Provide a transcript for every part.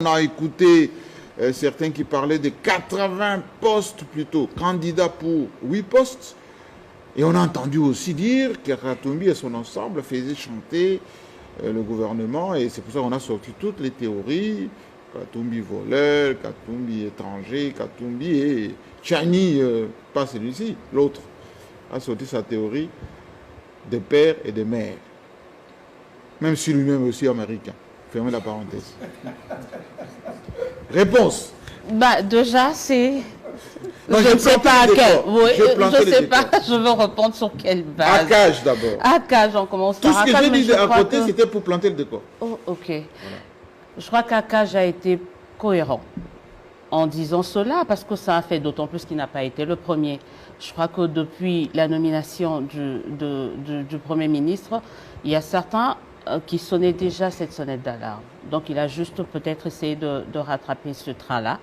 On a écouté certains qui parlaient de 80 postes plutôt, candidats pour 8 postes. Et on a entendu aussi dire que Katumbi et son ensemble faisaient chanter le gouvernement. Et c'est pour ça qu'on a sorti toutes les théories. Katumbi voleur, Katumbi étranger, Katumbi et Tchani, pas celui-ci, l'autre, a sorti sa théorie des pères et des mères. Même si lui-même aussi américain. Fermez la parenthèse. Réponse. Bah, déjà, c'est... Non, je ne sais pas à quel... Oui, je ne sais pas, décors. je veux répondre sur quelle base. Akaj d'abord. Akaj, on commence Tout par ce que Akaj, j'ai mais dit je à crois côté, que- c'était pour planter le décor. Oh, ok. Voilà. Je crois qu'Akaj a été cohérent en disant cela, parce que ça a fait d'autant plus qu'il n'a pas été le premier. Je crois que depuis la nomination du Premier ministre, il y a certains qui sonnaient déjà cette sonnette d'alarme. Donc il a juste peut-être essayé de rattraper ce train-là.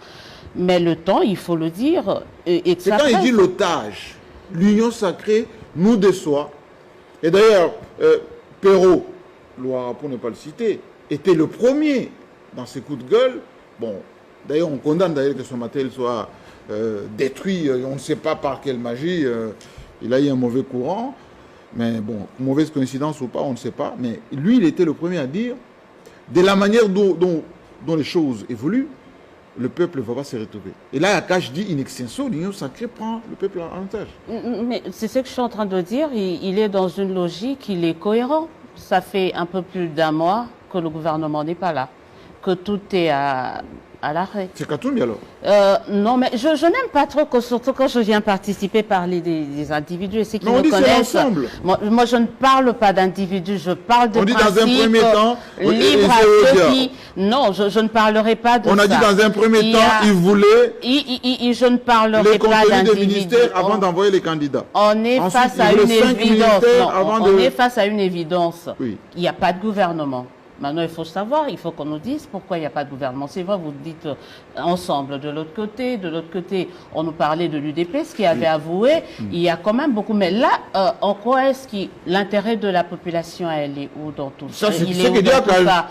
Mais le temps, il faut le dire, et que C'est ça quand il presse. dit l'otage, l'union sacrée nous déçoit. Et d'ailleurs, Perrault, Loire, pour ne pas le citer, était le premier dans ses coups de gueule. Bon, d'ailleurs, on condamne d'ailleurs que son matériel soit détruit, on ne sait pas par quelle magie, il a eu un mauvais courant. Mais bon, mauvaise coïncidence ou pas, on ne sait pas. Mais lui, il était le premier à dire, de la manière dont les choses évoluent, le peuple ne va pas se retrouver. Et là, Akash dit, in extenso, l'union sacrée prend le peuple en otage. Mais c'est ce que je suis en train de dire. Il est dans une logique, il est cohérent. Ça fait un peu plus d'un mois que le gouvernement n'est pas là, que tout est à l'arrêt. C'est Katumbi alors. Non, mais je n'aime pas trop, surtout quand je viens participer, parler des individus et ceux qui Mais on me dit c'est connaissent. l'ensemble. Moi, je ne parle pas d'individus, je parle de On dit dans un principes premier temps, libres à et ceux c'est qui... Non, je ne parlerai pas de ça. On a dit dans un premier Il y temps, a- il voulait je ne parlerai les pas contenus des d'individus. ministères avant d'envoyer les candidats. On est Ensuite, face il à voulait une 5 évidence. ministères Non, avant on de... est face à une évidence. Oui. Il n'y a pas de gouvernement. Maintenant, il faut savoir, il faut qu'on nous dise pourquoi il n'y a pas de gouvernement. C'est vrai, vous dites ensemble de l'autre côté. De l'autre côté, on nous parlait de l'UDP, ce qui avait avoué. Il y a quand même beaucoup. Mais là, en quoi est-ce que l'intérêt de la population, elle est où dans tout Ça, c'est Il ce est que où dit dans tout Akal. ça?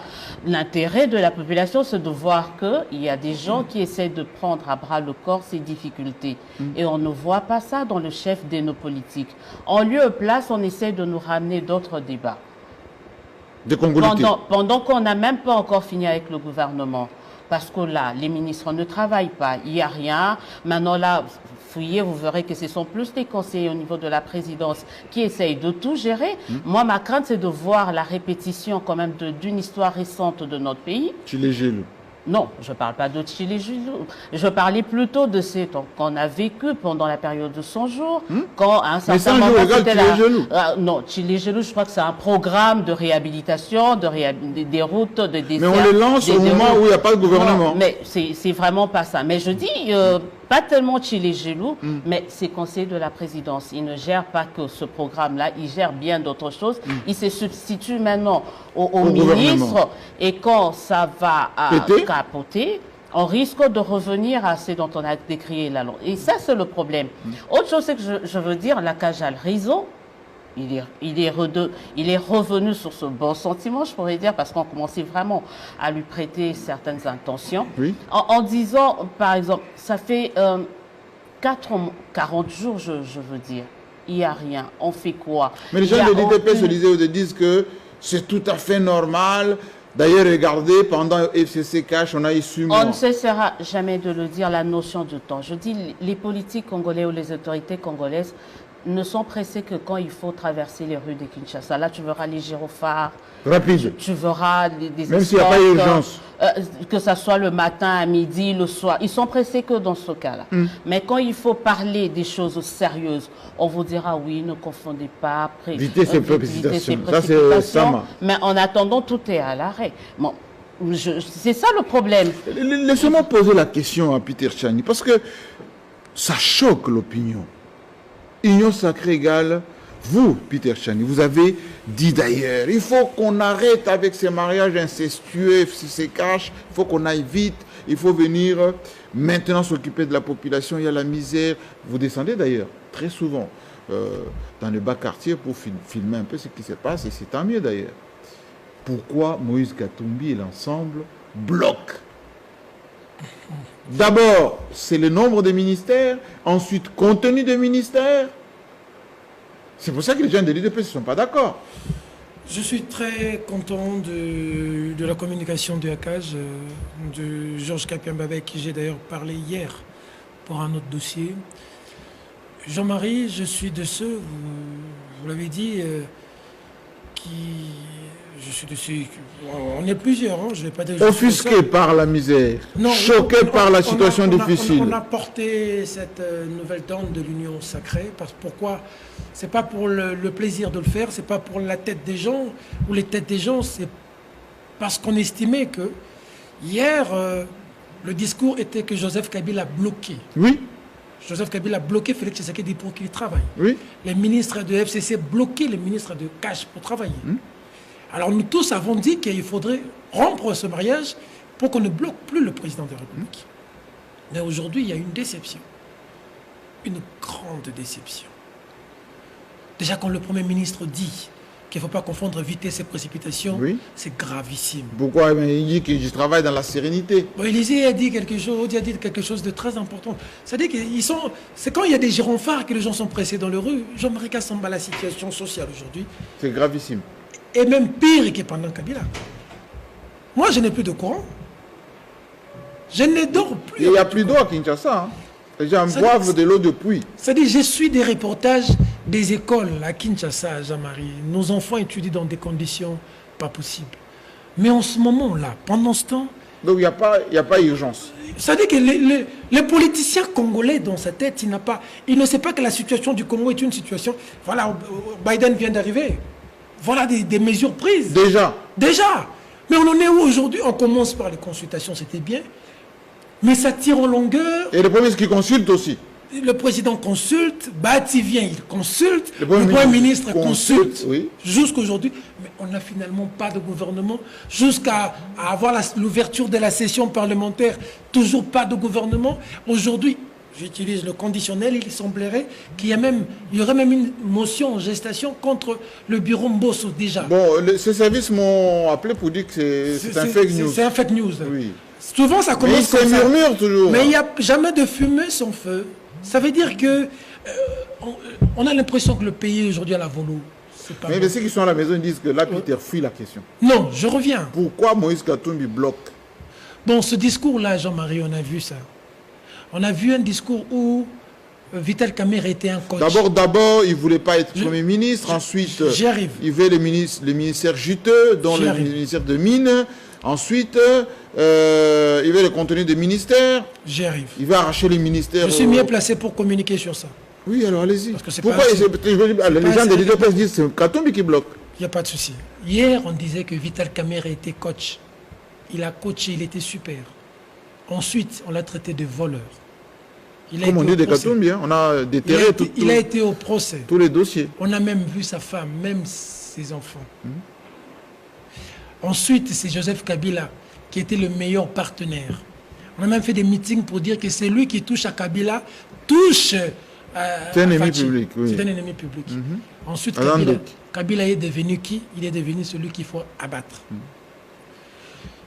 L'intérêt de la population, c'est de voir qu'il y a des gens qui essaient de prendre à bras le corps ces difficultés. Et on ne voit pas ça dans le chef de nos politiques. En lieu et place, on essaie de nous ramener d'autres débats. Des Congolais. Pendant qu'on n'a même pas encore fini avec le gouvernement. Parce que là, les ministres ne travaillent pas, il n'y a rien. Maintenant là, fouillez, vous verrez que ce sont plus les conseillers au niveau de la présidence qui essayent de tout gérer. Moi, ma crainte, c'est de voir la répétition quand même d'une histoire récente de notre pays. Chile Gilles. Non, je ne parle pas de Chili Gelou. Je parlais plutôt de ce qu'on a vécu pendant la période de 100 jours. Quand à un certain 100 jours moment, égale c'était Chili Gelou. non, Chili Gelou, je crois que c'est un programme de réhabilitation, des routes, des Mais on les lance au moment où il n'y a pas de gouvernement. Non, mais c'est vraiment pas ça. Mais je dis, pas tellement Chili Gelou, mais c'est conseiller de la présidence. Il ne gère pas que ce programme-là, il gère bien d'autres choses. Il se substitue maintenant au ministre. gouvernement. Et quand ça va Péter. capoter, on risque de revenir à ce dont on a décrié la langue. Et ça, c'est le problème. Autre chose, c'est que je veux dire, la Cajal raison. Il est revenu sur ce bon sentiment, je pourrais dire, parce qu'on commençait vraiment à lui prêter certaines intentions. Oui. En disant, par exemple, ça fait 40 jours, je veux dire, il n'y a rien. On fait quoi? Mais les gens de l'IDP se disent que c'est tout à fait normal. D'ailleurs, regardez, pendant FCC Cash, on a eu 6 mois. On ne cessera jamais de le dire, la notion de temps. Je dis, les politiques congolais ou les autorités congolaises ne sont pressés que quand il faut traverser les rues de Kinshasa. Là, tu verras les gyrophares. Rapide. Tu verras des Même s'il n'y a pas escortes, d'urgence. que ça soit le matin, à midi, le soir. Ils sont pressés que dans ce cas-là. Mais quand il faut parler des choses sérieuses, on vous dira oui, ne confondez pas. Vitesse et précipitation. Ça, c'est précipitations. Sama. Mais en attendant, tout est à l'arrêt. Bon, c'est ça le problème. Laissez-moi poser la question à Peter Tchani, parce que ça choque l'opinion. Union sacrée égale, vous, Peter Tchani, vous avez dit d'ailleurs, il faut qu'on arrête avec ces mariages incestueux, si c'est cash, il faut qu'on aille vite, il faut venir maintenant s'occuper de la population, il y a la misère. Vous descendez d'ailleurs très souvent dans les bas quartiers pour filmer un peu ce qui se passe, et c'est tant mieux d'ailleurs. Pourquoi Moïse Katumbi et l'ensemble bloquent D'abord, c'est le nombre de ministères, ensuite, contenu des ministères. C'est pour ça que les gens de l'UDP ne sont pas d'accord. Je suis très content de la communication de ACAJ, de Georges Kapiamba, avec qui j'ai d'ailleurs parlé hier pour un autre dossier. Jean-Marie, je suis de ceux, vous l'avez dit, je suis de ceux, on est plusieurs, hein, je ne vais pas dire... Offusqués par la misère, choqués par la situation difficile. On a porté cette nouvelle donne de l'union sacrée. Pourquoi? C'est pas pour le plaisir de le faire, c'est pas pour la tête des gens ou les têtes des gens, c'est parce qu'on estimait que hier, le discours était que Joseph Kabila a bloqué. Oui. Joseph Kabila a bloqué Félix Tshisekedi pour qu'il travaille. Oui. Les ministres de FCC bloquaient les ministres de Cash pour travailler. Alors nous tous avons dit qu'il faudrait rompre ce mariage pour qu'on ne bloque plus le président de la République. Mais aujourd'hui, il y a une déception. Une grande déception. Déjà, quand le Premier ministre dit qu'il ne faut pas confondre vitesse et précipitation, oui, c'est gravissime. Pourquoi? Il dit que je travaille dans la sérénité. Bon, Élysée a dit quelque chose de très important. C'est-à-dire qu'ils sont... C'est quand il y a des gyrophares que les gens sont pressés dans les rues. Jean-Marie Kassamba, la situation sociale aujourd'hui. C'est gravissime. Et même pire que pendant Kabila. Moi, je n'ai plus de courant. Je ne dors plus. Il n'y a plus d'eau à Kinshasa. Hein. Les gens boivent de l'eau de pluie. C'est-à-dire, je suis des reportages des écoles à Kinshasa, Jean-Marie. Nos enfants étudient dans des conditions pas possibles. Mais en ce moment-là, pendant ce temps... Donc, il n'y a pas urgence. C'est-à-dire que les politiciens congolais, dans sa tête, il ne sait pas que la situation du Congo est une situation... Voilà, Biden vient d'arriver. Voilà des mesures prises. Déjà. Mais on en est où aujourd'hui? On commence par les consultations, c'était bien. Mais ça tire en longueur. Et le premier qui consulte aussi. Le président consulte, Bati vient, il consulte, le Premier ministre consulte, oui. Jusqu'aujourd'hui. Mais on n'a finalement pas de gouvernement. Jusqu'à avoir l'ouverture de la session parlementaire, toujours pas de gouvernement. Aujourd'hui, j'utilise le conditionnel, il semblerait qu'il y aurait même une motion en gestation contre le bureau Mbosso déjà. Bon, ces services m'ont appelé pour dire que c'est un fake news. C'est un fake news. Oui. Souvent ça commence comme ça. Mais il murmure toujours. Mais il n'y a jamais de fumée sans feu. Ça veut dire que on a l'impression que le pays aujourd'hui a la volo. Mais bon. Ceux qui sont à la maison disent que là, Peter fuit la question. Non, je reviens. Pourquoi Moïse Katumbi bloque? Bon, ce discours-là, Jean-Marie, on a vu ça. On a vu un discours où Vital Kamerhe était un coach. D'abord, il ne voulait pas être Premier ministre. Ensuite, j'arrive. Il veut le ministère juteux, dont le ministère de Mines. Ensuite, il veut le contenu des ministères. J'y arrive. Il va arracher les ministères. Je suis mieux placé pour communiquer sur ça. Oui, alors allez-y. Pourquoi les gens de l'UDP disent que c'est Katumbi qui bloque? Il n'y a pas de souci. Hier, on disait que Vital Kamerhe était coach. Il a coaché, il était super. Ensuite, on l'a traité de voleur. Comme on dit de Katumbi, on a déterré tout. Il a été au procès. Tous les dossiers. On a même vu sa femme, même ses enfants. Ensuite, c'est Joseph Kabila qui était le meilleur partenaire. On a même fait des meetings pour dire que c'est lui qui touche à Kabila, touche à c'est un ennemi public, oui. C'est un ennemi public. Ensuite, Kabila est devenu qui? Il est devenu celui qu'il faut abattre.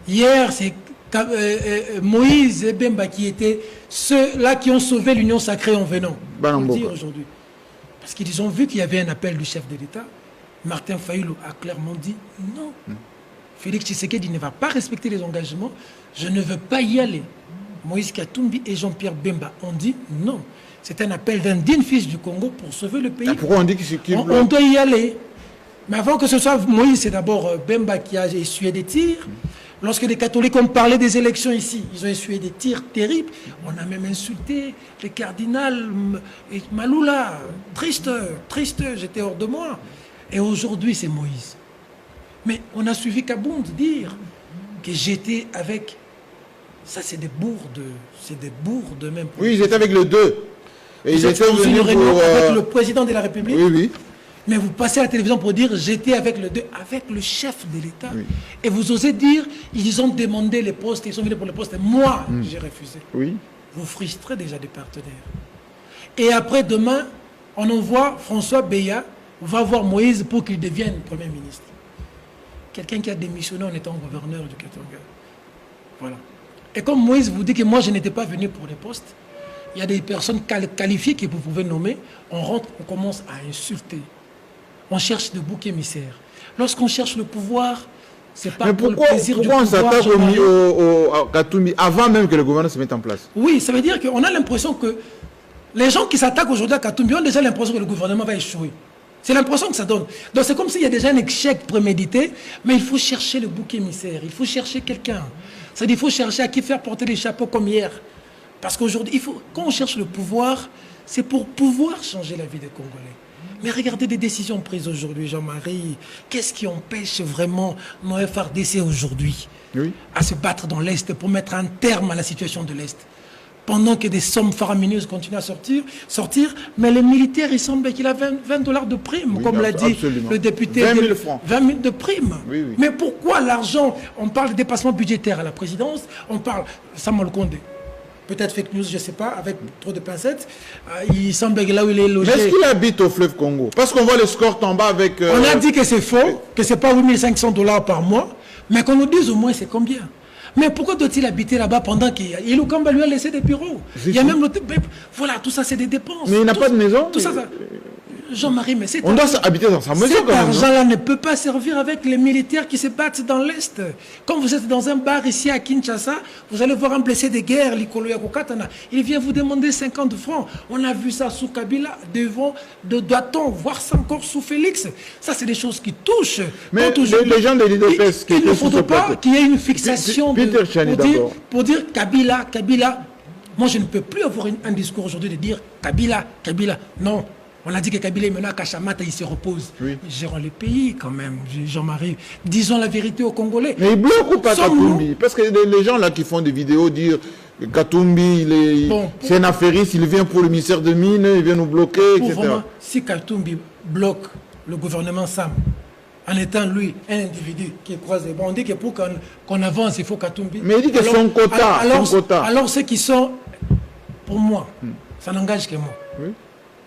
Hier, c'est Moïse et Bemba qui étaient ceux-là qui ont sauvé l'union sacrée en venant. On le dit aujourd'hui. Parce qu'ils ont vu qu'il y avait un appel du chef de l'État. Martin Fayulu a clairement dit non. Félix Tshisekedi ne va pas respecter les engagements. Je ne veux pas y aller. Moïse Katumbi et Jean-Pierre Bemba ont dit non. C'est un appel d'un digne fils du Congo pour sauver le pays. Pourquoi on dit que c'est qui? On doit y aller. Mais avant que ce soit Moïse, c'est d'abord Bemba qui a essuyé des tirs. Lorsque les catholiques ont parlé des élections ici, ils ont essuyé des tirs terribles. On a même insulté le cardinal Maloula. Triste, j'étais hors de moi. Et aujourd'hui, c'est Moïse. Mais on a suivi Kabound dire que j'étais avec... Ça, c'est des bourdes même. Oui, ils étaient avec le 2. Et ils étaient dans une réunion avec le président de la République. Oui. Mais vous passez à la télévision pour dire j'étais avec le 2, avec le chef de l'État. Oui. Et vous osez dire ils ont demandé les postes, ils sont venus pour les postes. Moi, j'ai refusé. Oui. Vous frustrez déjà des partenaires. Et après, demain, on envoie François Beya, va voir Moïse pour qu'il devienne Premier ministre. Quelqu'un qui a démissionné en étant gouverneur du Katanga. Voilà. Et comme Moïse vous dit que moi, je n'étais pas venu pour les postes, il y a des personnes qualifiées que vous pouvez nommer. On rentre, on commence à insulter. On cherche de boucs émissaires. Lorsqu'on cherche le pouvoir, c'est pas pour le plaisir du pouvoir. Pourquoi on s'attaque au Katumbi avant même que le gouvernement se mette en place? Oui, ça veut dire qu'on a l'impression que les gens qui s'attaquent aujourd'hui à Katumbi ont déjà l'impression que le gouvernement va échouer. C'est l'impression que ça donne. Donc c'est comme s'il y a déjà un échec prémédité, mais il faut chercher le bouc émissaire, il faut chercher quelqu'un. C'est-à-dire qu'il faut chercher à qui faire porter les chapeaux comme hier. Parce qu'aujourd'hui, quand on cherche le pouvoir, c'est pour pouvoir changer la vie des Congolais. Mais regardez les décisions prises aujourd'hui, Jean-Marie. Qu'est-ce qui empêche vraiment nos FRDC aujourd'hui à se battre dans l'Est pour mettre un terme à la situation de l'Est? Pendant que des sommes faramineuses continuent à sortir, mais les militaires, il semble qu'il a 20 $ de prime, comme l'a dit le député. 20 000 francs. 20 000 de prime. Oui, oui. Mais pourquoi l'argent? On parle de dépassement budgétaire à la présidence, on parle Samuel Condé. Peut-être fake news, je ne sais pas, avec trop de pincettes. Il semble que là où il est logé... Mais est-ce qu'il habite au fleuve Congo? Parce qu'on voit le score en bas avec... On a dit que c'est faux, que ce n'est pas 8 500 $ par mois, mais qu'on nous dise au moins c'est combien. Mais pourquoi doit-il habiter là-bas pendant qu'il Kamba lui a laissé des bureaux? Il y a même voilà, tout ça c'est des dépenses. Mais il n'a pas de maison? Tout ça, Jean-Marie, mais c'est... On doit habiter dans sa maison. Cet argent-là ne peut pas servir avec les militaires qui se battent dans l'Est. Quand vous êtes dans un bar ici à Kinshasa, vous allez voir un blessé de guerre, Likolo Yakokatana. Il vient vous demander 50 francs. On a vu ça sous Kabila, doit-on voir ça encore sous Félix? Ça, c'est des choses qui touchent. Mais les gens de l'IDPS... Il ne faudrait pas qu'il y ait une fixation pour dire Kabila. Moi, je ne peux plus avoir un discours aujourd'hui de dire Kabila. Non. On a dit que Kabila est maintenant à Kachamata, il se repose. Oui. Gérons le pays quand même, Jean-Marie. Disons la vérité aux Congolais. Mais il bloque ou pas Katumbi? Parce que les gens là qui font des vidéos dire que Katumbi, c'est un affairiste, il vient pour le ministère de Mines, il vient nous bloquer, etc. Vraiment, si Katumbi bloque le gouvernement Sam, en étant lui un individu qui croise les bras, on dit que pour qu'on avance, il faut Katumbi. Mais il dit que son quota. Alors ceux qui sont, pour moi, ça n'engage que moi. Oui.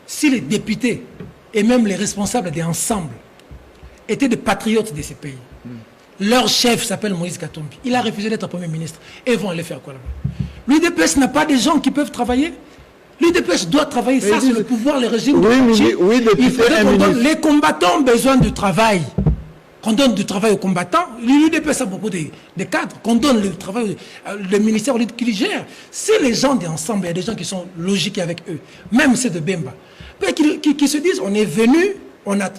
Si les députés et même les responsables des ensembles étaient des patriotes de ces pays, leur chef s'appelle Moïse Katumbi. Il a refusé d'être Premier ministre. Et ils vont aller faire quoi là-bas? L'UDPS n'a pas des gens qui peuvent travailler. L'UDPS doit travailler. Ça, c'est le pouvoir, les régimes. Il faudrait qu'on donne. Les combattants ont besoin de travail. Qu'on donne du travail aux combattants. L'UDPS a beaucoup de cadres. Qu'on donne le travail, le ministère qui les gère. Si les gens des ensembles, il y a des gens qui sont logiques avec eux, même ceux de Bemba, qui se disent, on est venu,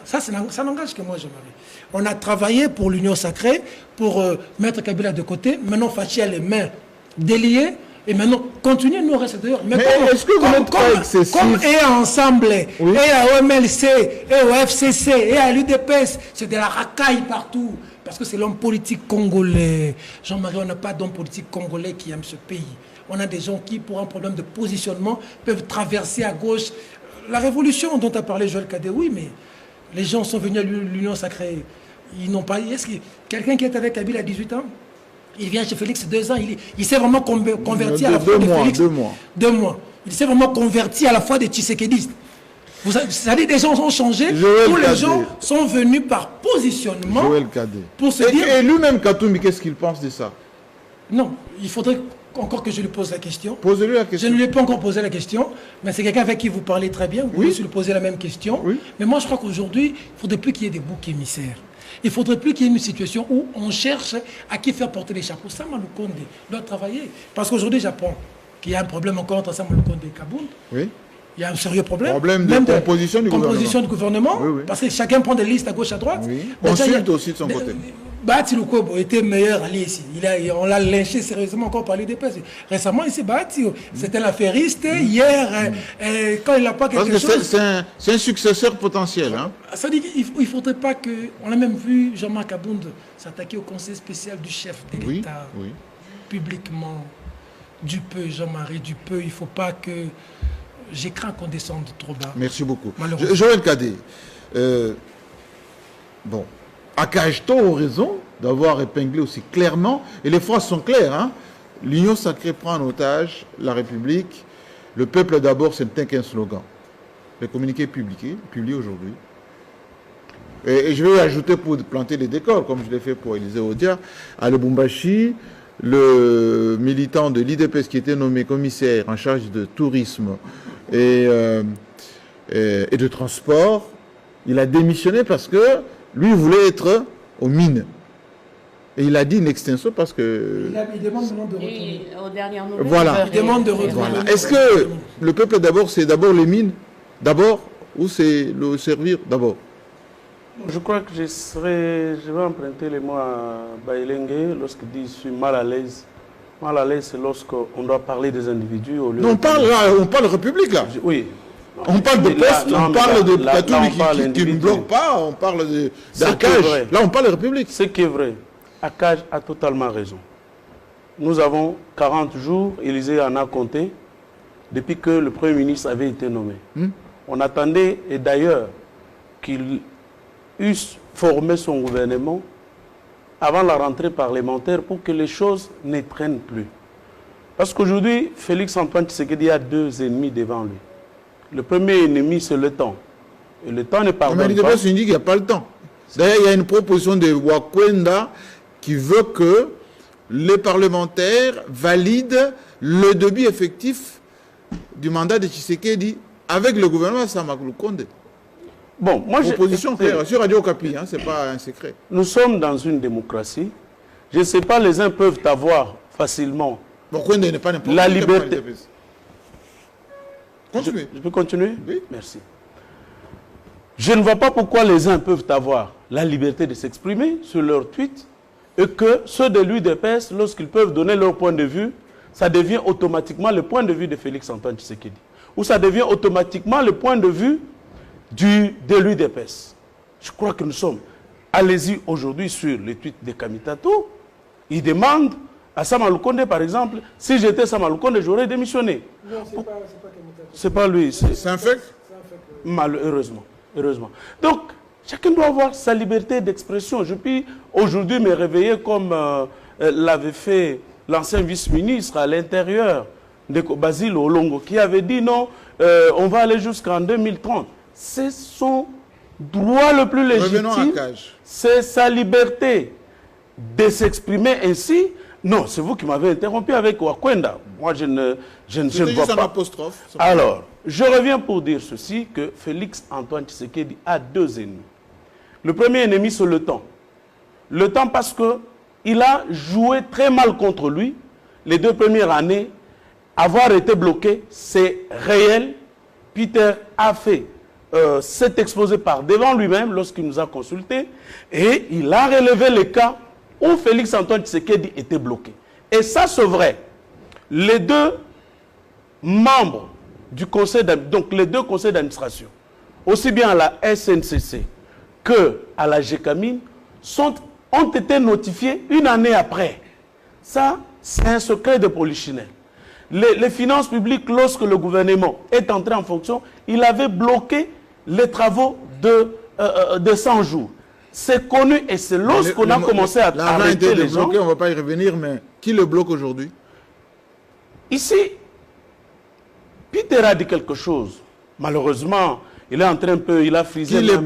ça n'engage que moi, Jean-Marie. On a travaillé pour l'Union sacrée, pour mettre Kabila de côté. Maintenant, Fachi a les mains déliées. Et maintenant, continuez, nous restons dehors. Mais est-ce que vous n'êtes pas excessif? Comme et ensemble, et à OMLC, et au FCC, et à l'UDPS, c'est de la racaille partout. Parce que c'est l'homme politique congolais. Jean-Marie, on n'a pas d'homme politique congolais qui aime ce pays. On a des gens qui, pour un problème de positionnement, peuvent traverser à gauche. La révolution dont a parlé Joël Kadé, oui, mais les gens sont venus à l'Union sacrée. Ils n'ont pas... Est-ce que quelqu'un qui est avec Kabila à 18 ans, il vient chez Félix 2 ans, il s'est vraiment converti à la foi de Félix. 2 mois. Il s'est vraiment converti à la foi des Tshisekidistes. Vous savez, des gens ont changé, tous les gens sont venus par positionnement. Joël Kadé. Pour se dire... Et lui-même, Katumbi, qu'est-ce qu'il pense de ça? Non, il faudrait encore que je lui pose la question. Posez-lui la question. Je ne lui ai pas encore posé la question, mais c'est quelqu'un avec qui vous parlez très bien. Vous pouvez lui poser la même question. Oui. Mais moi, je crois qu'aujourd'hui, il ne faudrait plus qu'il y ait des boucs émissaires. Il ne faudrait plus qu'il y ait une situation où on cherche à qui faire porter les chapeaux. Samuel Condé doit travailler. Parce qu'aujourd'hui, j'apprends qu'il y a un problème encore entre Samuel Condé et Kabound. Oui. Il y a un sérieux problème. Problème de composition du gouvernement. Oui, oui. Parce que chacun prend des listes à gauche, à droite. Oui. Consulte aussi de son côté. Bahati Lukwebo était meilleur allié ici. On l'a lynché sérieusement encore par l'UDPS. Récemment, ici, Bahati, c'était l'affairiste. Hier, quand il n'a pas quelque chose... C'est un successeur potentiel. Hein? Ça dit qu'il ne faudrait pas que... On a même vu Jean-Marc Abound s'attaquer au conseil spécial du chef de l'État. Oui. Publiquement. Du peu, Jean-Marie, du peu. Il ne faut pas que... J'ai craint qu'on descende trop bas. Merci beaucoup. Joël Kadé, bon... Akageto a raison d'avoir épinglé aussi clairement, et les phrases sont claires, hein? L'Union sacrée prend en otage la République, le peuple d'abord, ce n'est qu'un slogan. Le communiqué est publié aujourd'hui. Et je vais ajouter pour planter les décors, comme je l'ai fait pour Élisée Odia, à Lubumbashi, le militant de l'IDPS qui était nommé commissaire en charge de tourisme et de transport, il a démissionné parce que lui voulait être aux mines. Et il a dit in extenso parce que... Il demande maintenant de retourner. Aux dernières nouvelles, voilà. Il demande de retourner. Voilà. Est-ce que le peuple d'abord, c'est d'abord les mines d'abord, ou c'est le servir d'abord? Je crois que je vais emprunter les mots à Baïlengue lorsqu'il dit « je suis mal à l'aise ». Mal à l'aise, c'est lorsqu'on doit parler des individus au lieu non, on parle République là. Oui. On parle de poste, on parle de Katoum qui ne bloque pas, on parle d'Akaj. Là, on parle de République. Ce qui est vrai, Akaj a totalement raison. Nous avons 40 jours, Élysée en a compté, depuis que le Premier ministre avait été nommé. On attendait, et d'ailleurs, qu'il eusse formé son gouvernement avant la rentrée parlementaire pour que les choses ne traînent plus. Parce qu'aujourd'hui, Félix-Antoine Tshisekedi a deux ennemis devant lui. Le premier ennemi, c'est le temps. Et le temps ne pardonne pas. Mais il dit qu'il n'y a pas le temps. D'ailleurs, il y a une proposition de Wakwenda qui veut que les parlementaires valident le début effectif du mandat de Tshisekedi avec le gouvernement Sama Lukonde. Bon, moi, proposition claire sur Radio Okapi, hein, c'est pas un secret. Nous sommes dans une démocratie. Je ne sais pas, les uns peuvent avoir facilement la liberté. Continuez. Je peux continuer? Oui. Merci. Je ne vois pas pourquoi les uns peuvent avoir la liberté de s'exprimer sur leur tweet et que ceux de l'UDPS, lorsqu'ils peuvent donner leur point de vue, ça devient automatiquement le point de vue de Félix-Antoine Tshisekedi. Ou ça devient automatiquement le point de vue de l'UDPS. Je crois que nous sommes. Allez-y aujourd'hui sur le tweet de Kamitato. Il demande à Sama Lukonde, par exemple, si j'étais Sama Lukonde, j'aurais démissionné. Non, c'est pas Kamitato. C'est pas lui. C'est un fait. Malheureusement. Heureusement. Donc, chacun doit avoir sa liberté d'expression. Je puis aujourd'hui me réveiller comme l'avait fait l'ancien vice-ministre à l'intérieur de Basile Olongo, qui avait dit non, on va aller jusqu'en 2030. C'est son droit le plus légitime. C'est sa liberté de s'exprimer ainsi. Non, c'est vous qui m'avez interrompu avec Wakwenda. Moi, je ne vois pas. Alors, je reviens pour dire ceci, que Félix-Antoine Tshisekedi a deux ennemis. Le premier ennemi, c'est le temps. Le temps parce qu'il a joué très mal contre lui. Les 2 premières années, avoir été bloqué, c'est réel. Peter a fait cet exposé par devant lui-même lorsqu'il nous a consultés et il a relevé les cas où Félix-Antoine Tshisekedi était bloqué. Et ça, c'est vrai. Les 2 membres du conseil, donc les 2 conseils d'administration, aussi bien à la SNCC que à la GECAMINE, ont été notifiés 1 année après. Ça, c'est un secret de polichinelle. Les finances publiques, lorsque le gouvernement est entré en fonction, il avait bloqué les travaux de 100 jours. C'est connu et c'est lorsqu'on a commencé à arrêter les gens. On ne va pas y revenir, mais qui le bloque aujourd'hui? Ici, Peter a dit quelque chose. Malheureusement, il est en train il a frisé la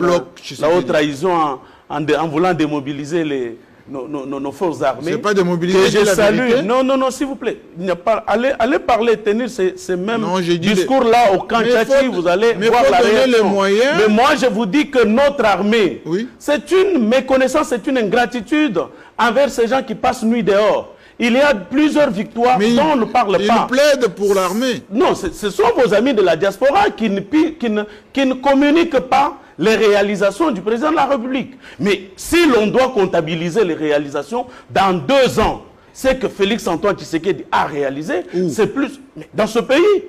haute trahison en voulant démobiliser nos forces armées. C'est pas démobiliser, je salue. Non, s'il vous plaît. Il n'y a pas, allez parler, tenir ces mêmes discours-là au camp Tchati, vous allez voir la réaction. Mais moi, je vous dis que notre armée, c'est une méconnaissance, c'est une ingratitude envers ces gens qui passent nuit dehors. Il y a plusieurs victoires dont on ne parle pas. Ils plaident pour l'armée. Non, ce sont vos amis de la diaspora qui ne communiquent pas les réalisations du président de la République. Mais si l'on doit comptabiliser les réalisations dans 2 ans, c'est que Félix-Antoine Tshisekedi a réalisé, c'est plus. Mais dans ce pays,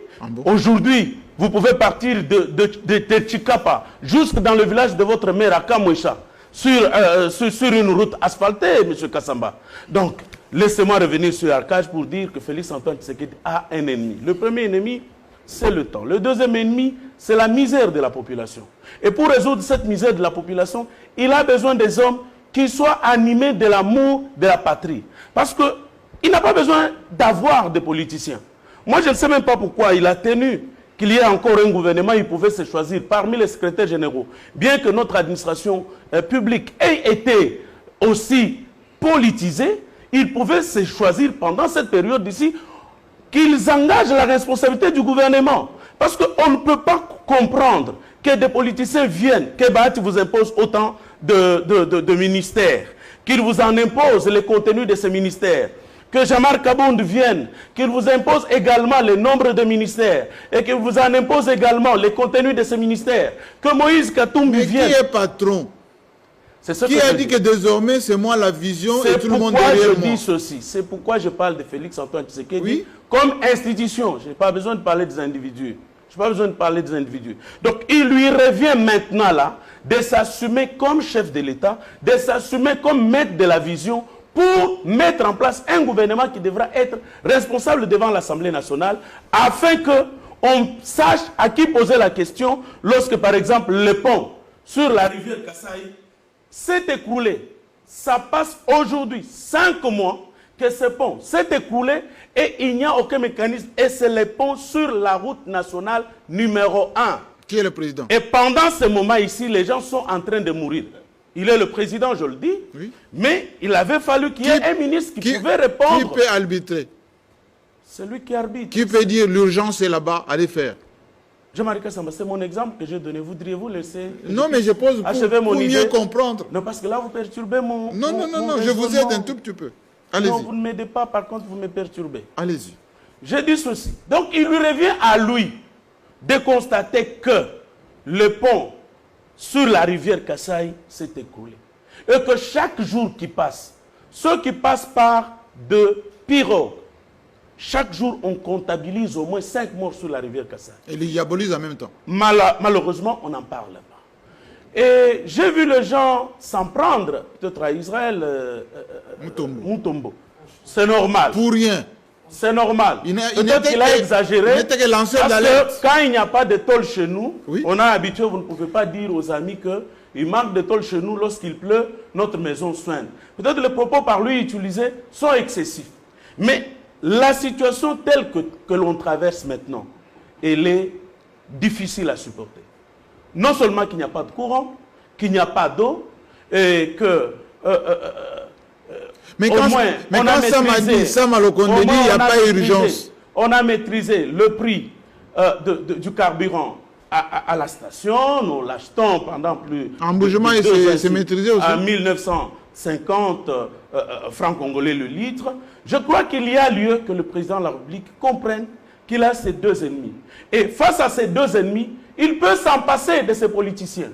aujourd'hui, vous pouvez partir de Chikapa jusque dans le village de votre mère à Kamouécha, sur une route asphaltée, M. Kassamba. Donc, laissez-moi revenir sur Arcage pour dire que Félix-Antoine Tshisekedi a un ennemi. Le premier ennemi, c'est le temps. Le deuxième ennemi, c'est la misère de la population. Et pour résoudre cette misère de la population, il a besoin des hommes qui soient animés de l'amour de la patrie. Parce qu'il n'a pas besoin d'avoir des politiciens. Moi, je ne sais même pas pourquoi il a tenu qu'il y ait encore un gouvernement, il pouvait se choisir parmi les secrétaires généraux. Bien que notre administration publique ait été aussi politisée, ils pouvaient se choisir pendant cette période ici qu'ils engagent la responsabilité du gouvernement. Parce qu'on ne peut pas comprendre que des politiciens viennent, que Bahati vous impose autant de ministères, qu'il vous en impose les contenus de ces ministères, que Jean-Marc Kabound vienne, qu'il vous impose également le nombre de ministères, et qu'il vous en impose également les contenus de ces ministères, que Moïse Katumbi vienne. Mais qui est patron? Qui a dit que désormais c'est moi la vision et tout le monde derrière moi? C'est pourquoi je dis ceci. C'est pourquoi je parle de Félix Antoine Tshisekedi oui? Comme institution. Je n'ai pas besoin de parler des individus. Je n'ai pas besoin de parler des individus. Donc il lui revient maintenant là de s'assumer comme chef de l'État, de s'assumer comme maître de la vision pour mettre en place un gouvernement qui devra être responsable devant l'Assemblée nationale afin qu'on sache à qui poser la question lorsque par exemple le pont sur la rivière Kasaï s'est écroulé. Ça passe aujourd'hui 5 mois que ce pont s'est écroulé et il n'y a aucun mécanisme. Et c'est le pont sur la route nationale numéro 1. Qui est le président? Et pendant ce moment ici, les gens sont en train de mourir. Il est le président, je le dis, oui. Mais il avait fallu qu'il y ait un ministre qui pouvait répondre. Qui peut arbitrer? C'est lui qui arbitre. Qui peut dire l'urgence est là-bas, allez faire? Jean-Marie Kassamba, c'est mon exemple que j'ai donné. Voudriez-vous laisser... Non, mais je pose pour mieux comprendre. Non, parce que là, vous perturbez mon... Non, je vous aide un tout petit peu. Allez-y. Non, vous ne m'aidez pas, par contre, vous me perturbez. Allez-y. J'ai dit ceci. Donc, il lui revient à lui de constater que le pont sur la rivière Kasaï s'est écoulé. Et que chaque jour qui passe, ceux qui passent par de pirogues, chaque jour, on comptabilise au moins 5 morts sur la rivière Kasaï. Et les diabolise en même temps. Malheureusement, on n'en parle pas. Et j'ai vu les gens s'en prendre, peut-être à Israël, Mutombo. C'est normal. Pour rien. C'est normal. Peut-être qu'il a exagéré. Parce que quand il n'y a pas de tôle chez nous, oui. On a habitué, vous ne pouvez pas dire aux amis qu'il manque de tôle chez nous, lorsqu'il pleut, notre maison soigne. Peut-être les propos par lui utilisés sont excessifs. Mais la situation telle que l'on traverse maintenant, elle est difficile à supporter. Non seulement qu'il n'y a pas de courant, qu'il n'y a pas d'eau, et que... mais quand ça m'a dit, ça m'a le condamné, il n'y a pas urgence. On a maîtrisé le prix du carburant à la station, nous l'achetons pendant plus... En bougement, c'est maîtrisé aussi. À 1950 francs congolais le litre. Je crois qu'il y a lieu que le président de la République comprenne qu'il a ces deux ennemis. Et face à ces deux ennemis, il peut s'en passer de ces politiciens.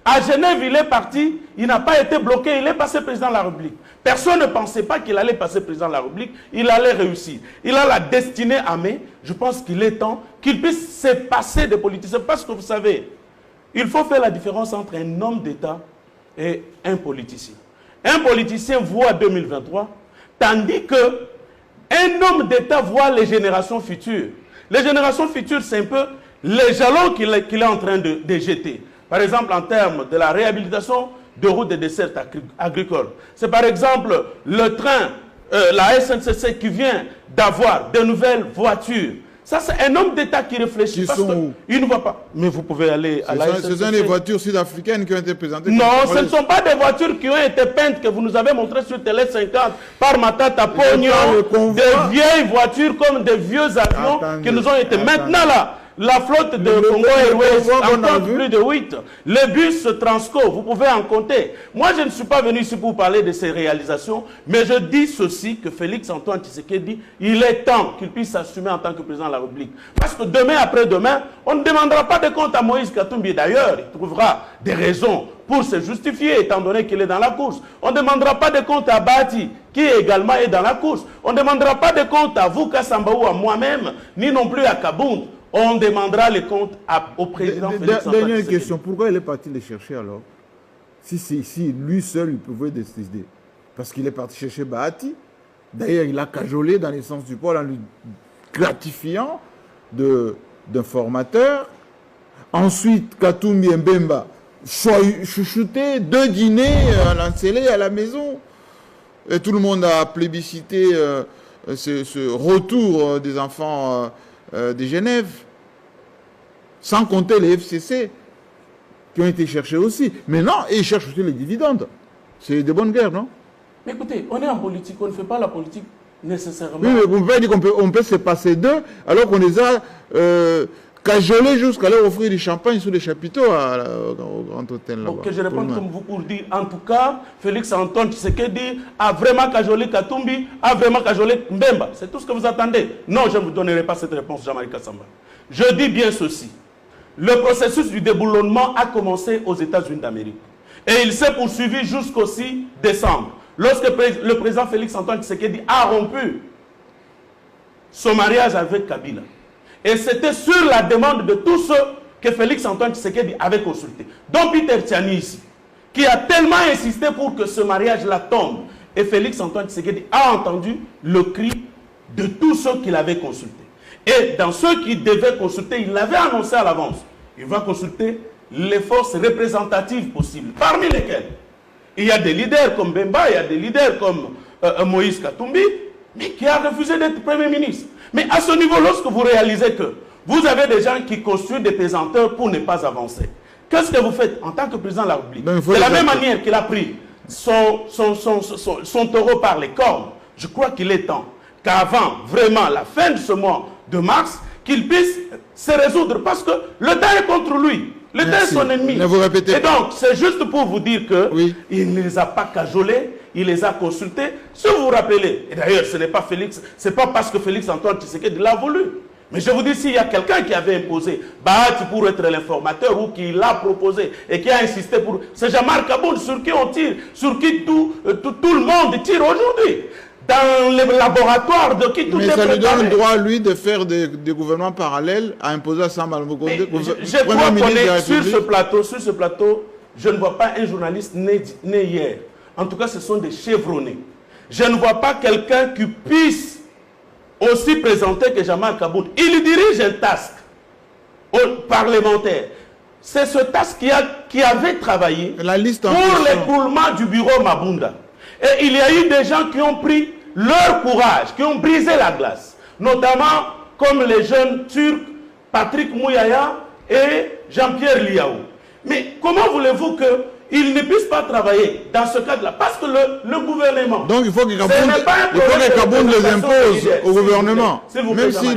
À Genève, il est parti, il n'a pas été bloqué, il est passé président de la République. Personne ne pensait pas qu'il allait passer président de la République, il allait réussir. Il a la destinée à main, je pense qu'il est temps qu'il puisse se passer des politiciens. Parce que vous savez, il faut faire la différence entre un homme d'État et un politicien. Un politicien voit 2023, tandis qu'un homme d'État voit les générations futures. Les générations futures, c'est un peu les jalons qu'il est en train de jeter. Par exemple, en termes de la réhabilitation de routes et de dessertes agricoles. C'est par exemple le train, la SNCC qui vient d'avoir de nouvelles voitures. Ça, c'est un homme d'État qui réfléchit. Parce qu'il ne voit pas. Mais vous pouvez aller à la SNCC. Ce sont les voitures sud-africaines qui ont été présentées. Non, ce ne sont pas des voitures qui ont été peintes que vous nous avez montrées sur Télé 50 par Matata Pognon. Des vieilles voitures comme des vieux avions qui nous ont été... Maintenant là, la flotte de Congo Airways en compte plus de 8. Les bus Transco, vous pouvez en compter. Moi, je ne suis pas venu ici pour parler de ces réalisations, mais je dis ceci, que Félix Antoine Tshisekedi, il est temps qu'il puisse s'assumer en tant que président de la République. Parce que demain après demain, on ne demandera pas de compte à Moïse Katumbi. D'ailleurs, il trouvera des raisons pour se justifier, étant donné qu'il est dans la course. On ne demandera pas de compte à Bahati, qui également est dans la course. On ne demandera pas de compte à vous, Kassamba, ou à moi-même, ni non plus à Kabound. On demandera les comptes au président Félix Antoine Dernière question, pourquoi il est parti les chercher alors? Si lui seul, il pouvait décider. Parce qu'il est parti chercher Bahati. D'ailleurs, il a cajolé dans les sens du poil en lui gratifiant d'un formateur. Ensuite, Katumbi Mbemba, chouchouté, 2 dîners à l'encelé à la maison. Et tout le monde a plébiscité ce retour des enfants de Genève, sans compter les FCC qui ont été cherchés aussi. Mais non, ils cherchent aussi les dividendes. C'est de bonne guerre, non? Mais écoutez, on est en politique, on ne fait pas la politique nécessairement. Oui, mais vous pouvez dire qu'on peut se passer d'eux, alors qu'on les a cajolés jusqu'à leur offrir du champagne sous les chapiteaux au Grand Hôtel. Donc, que je réponde comme vous pour dire, en tout cas, Félix Antoine Tshisekedi a vraiment cajolé Katumbi, a vraiment cajolé Mbemba. C'est tout ce que vous attendez. Non, je ne vous donnerai pas cette réponse, Jean-Marie Kassamba. Je dis bien ceci. Le processus du déboulonnement a commencé aux États-Unis d'Amérique. Et il s'est poursuivi jusqu'au 6 décembre. Lorsque le président Félix Antoine Tshisekedi a rompu son mariage avec Kabila. Et c'était sur la demande de tous ceux que Félix Antoine Tshisekedi avait consulté. Donc Peter Tiani ici, qui a tellement insisté pour que ce mariage-là tombe. Et Félix Antoine Tshisekedi a entendu le cri de tous ceux qu'il avait consultés. Et dans ceux qui devaient consulter, il l'avait annoncé à l'avance. Il va consulter les forces représentatives possibles, parmi lesquelles il y a des leaders comme Bemba, il y a des leaders comme Moïse Katumbi, mais qui a refusé d'être Premier ministre. Mais à ce niveau, lorsque vous réalisez que vous avez des gens qui construisent des pesanteurs pour ne pas avancer, qu'est-ce que vous faites en tant que président de la République? De la même manière qu'il a pris son taureau par les cornes, je crois qu'il est temps qu'avant vraiment la fin de ce mois de mars, qu'il puisse se résoudre parce que le temps est contre lui. Le temps est son ennemi. Ne vous répétez Et donc, c'est juste pour vous dire que oui. Il ne les a pas cajolés, il les a consultés. Si vous vous rappelez, et d'ailleurs, ce n'est pas Félix, c'est pas parce que Félix Antoine Tshisekedi l'a voulu. Mais je vous dis, s'il y a quelqu'un qui avait imposé Bahati pour être l'informateur ou qui l'a proposé et qui a insisté pour... C'est Jean-Marc Kaboul sur qui on tire, sur qui tout le monde tire aujourd'hui. Dans les laboratoires de qui tout est préparé. Mais ça lui donne le droit, lui, de faire des gouvernements parallèles à imposer à Samba Lukonde. Je crois qu'on est sur ce plateau, je ne vois pas un journaliste né hier. En tout cas, ce sont des chevronnés. Je ne vois pas quelqu'un qui puisse aussi présenter que Jean-Marc Kaboul. Il dirige un task parlementaire. C'est ce task qui avait travaillé pour l'écroulement du bureau Mabunda. Et il y a eu des gens qui ont pris leur courage, qui ont brisé la glace. Notamment comme les jeunes Turcs, Patrick Mouyaya et Jean-Pierre Liaou. Mais comment voulez-vous qu'ils ne puissent pas travailler dans ce cadre-là? Parce que le gouvernement... Donc il faut que Kaboul les impose au gouvernement. Même si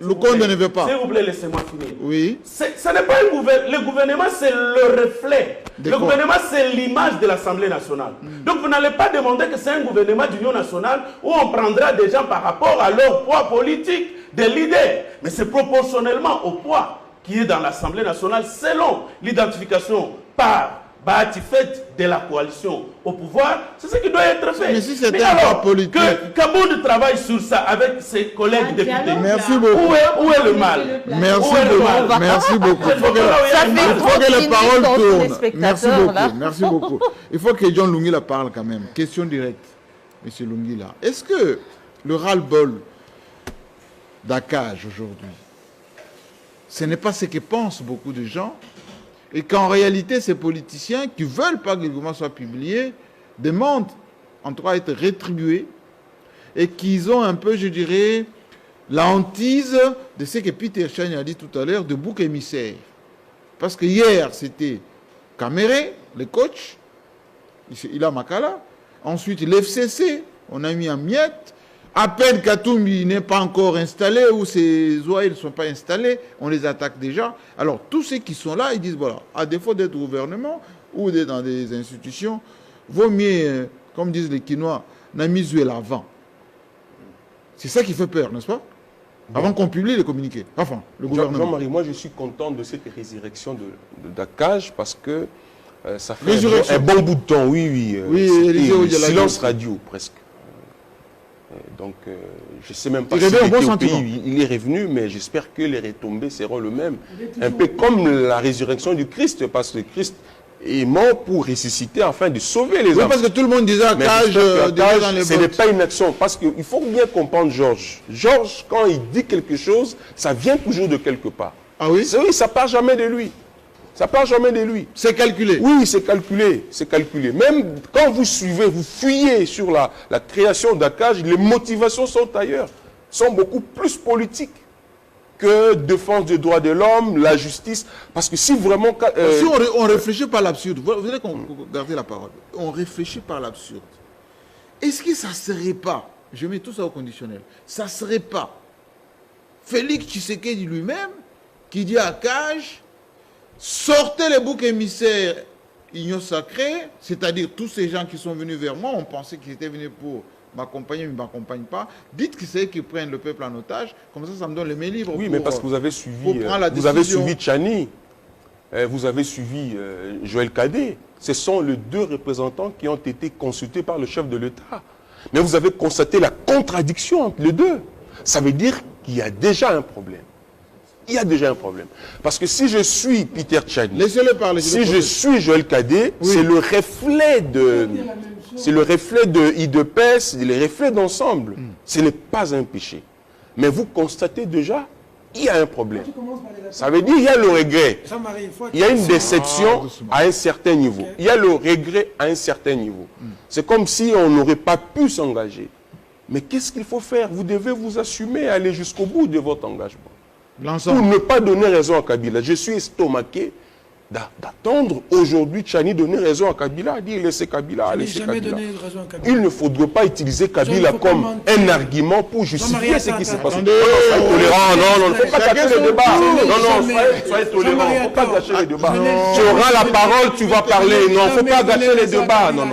Lukonde ne veut pas. S'il vous plaît, laissez-moi finir. Oui. Ce n'est pas un gouvernement. Le gouvernement, c'est le reflet. Le gouvernement, c'est l'image de l'Assemblée nationale. Donc vous n'allez pas demander que c'est un gouvernement d'union nationale où on prendra des gens par rapport à leur poids politique, des leaders. Mais c'est proportionnellement au poids qui est dans l'Assemblée nationale selon l'identification par Bahati fait de la coalition au pouvoir. C'est ce qui doit être fait. Mais si c'était un poids politique... Que Kaboul travaille sur ça avec ses collègues députés. Merci beaucoup. Où est le mal? Merci beaucoup. Merci beaucoup. Il faut que les paroles tournent. Merci beaucoup. Merci beaucoup. Il faut que John Lungila parle quand même. Question directe, Monsieur Lungila. Est-ce que le ras-le-bol d'Akaj aujourd'hui, ce n'est pas ce que pensent beaucoup de gens, et qu'en réalité, ces politiciens qui ne veulent pas que le document soit publié demandent en tout cas à être rétribués et qu'ils ont un peu, je dirais, la hantise de ce que Peter Chani a dit tout à l'heure, de bouc émissaire. Parce que hier, c'était Kamere, le coach, il a Makala. Ensuite, l'FCC, on a mis en miettes. À peine Katumbi n'est pas encore installé, ou ses OAI ne sont pas installés, on les attaque déjà. Alors, tous ceux qui sont là, ils disent, voilà, à défaut d'être au gouvernement ou d'être dans des institutions, vaut mieux, comme disent les Quinois, n'amuser l'avant. C'est ça qui fait peur, n'est-ce pas? Avant qu'on publie les communiqués. Enfin, le gouvernement. Jean-Marie, moi je suis content de cette résurrection d'Akaj parce que ça fait un bon bout de temps, oui. Silence radio presque. Donc, je ne sais même pas s'il était au pays, il est revenu, mais j'espère que les retombées seront les mêmes. Un peu comme la résurrection du Christ, parce que Christ est mort pour ressusciter afin de sauver les âmes. Oui, parce que tout le monde disait Akaj, ce n'est pas une action, parce qu'il faut bien comprendre Georges. Georges, quand il dit quelque chose, ça vient toujours de quelque part. Ah oui? Oui, ça ne part jamais de lui. Ça ne part jamais de lui. C'est calculé. Oui, c'est calculé. C'est calculé. Même quand vous suivez, vous fuyez sur la création d'Akaj, les motivations sont ailleurs. Sont beaucoup plus politiques que défense des droits de l'homme, la justice. Parce que si vraiment... Si on réfléchit par l'absurde, vous voulez qu'on garde la parole. On réfléchit par l'absurde. est-ce que ça ne serait pas, je mets tout ça au conditionnel, ça ne serait pas Félix Tshisekedi lui-même qui dit à Cage, sortez les boucs émissaires Union Sacrée, c'est-à-dire tous ces gens qui sont venus vers moi, on pensait qu'ils étaient venus pour m'accompagner, mais ils ne m'accompagnent pas. Dites que c'est eux qui prennent le peuple en otage, comme ça me donne les mains libres. Oui, mais parce que vous avez suivi Tchani, vous avez suivi Joël Cadet. Ce sont les deux représentants qui ont été consultés par le chef de l'État. Mais vous avez constaté la contradiction entre les deux. Ça veut dire qu'il y a déjà un problème. Il y a déjà un problème. Parce que si je suis Peter Tchani, laissez-le parler, si je suis Joël Cadet, oui, c'est le reflet de... C'est le reflet de IDPS, le reflet d'ensemble. Ce n'est pas un péché. Mais vous constatez déjà, il y a un problème. Ça veut dire qu'il y a le regret. Il y a une déception à un certain niveau. Il y a le regret à un certain niveau. C'est comme si on n'aurait pas pu s'engager. Mais qu'est-ce qu'il faut faire? Vous devez vous assumer, aller jusqu'au bout de votre engagement. Pour ne pas donner raison à Kabila. Je suis estomaqué d'attendre aujourd'hui Tchani donner raison à Kabila, dire laissez Kabila, laissez Kabila. Il ne faudrait pas utiliser Kabila comme un argument pour justifier ce qui s'est passé. Non, il ne faut pas gâcher le débat. Non, soyez tolérants, il ne faut pas gâcher le débat. Tu auras la parole, tu vas parler. Non, il ne faut pas gâcher les débats. Non.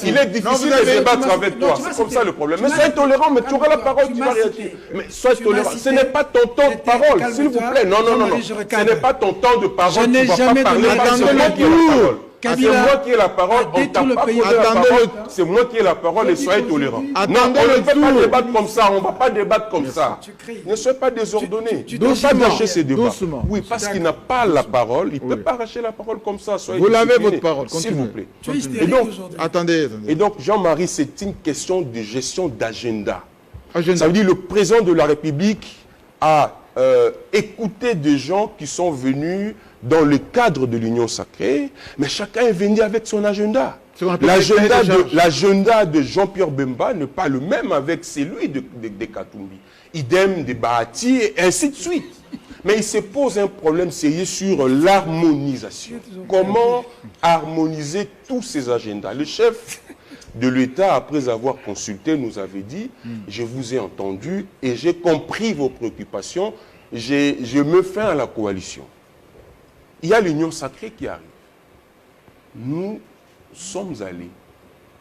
Il est difficile de débattre avec toi. C'est comme ça le problème. Mais soyez tolérant, mais tu auras la parole, tu vas réagir. Mais soyez tolérant. Ce n'est pas ton temps de parole, s'il vous plaît. Non. Ce n'est pas ton temps de parole. Tu ne vas pas parler. C'est moi qui ai la parole. C'est moi qui ai la parole. On t'a pas posé la parole. C'est moi qui ai la parole et soyez tolérants. Non, on ne peut pas débattre comme ça. On ne va pas débattre comme ça. Ne soyez pas désordonnés. Ne peut pas gâcher ces débats. Oui, parce qu'il n'a pas la parole. Il ne peut pas arracher la parole comme ça. Vous l'avez votre parole. S'il vous plaît. Et donc, attendez. Et donc, Jean-Marie, c'est une question de gestion d'agenda. Ça veut dire le président de la République a écouté des gens qui sont venus dans le cadre de l'Union Sacrée, mais chacun est venu avec son agenda. L'agenda de Jean-Pierre Bemba n'est pas le même avec celui de Katumbi. Idem de Bahati, et ainsi de suite. Mais il se pose un problème sérieux sur l'harmonisation. Comment harmoniser tous ces agendas? Le chef de l'État, après avoir consulté, nous avait dit « Je vous ai entendu et j'ai compris vos préoccupations, je me fais à la coalition. » Il y a l'Union Sacrée qui arrive. Nous sommes allés.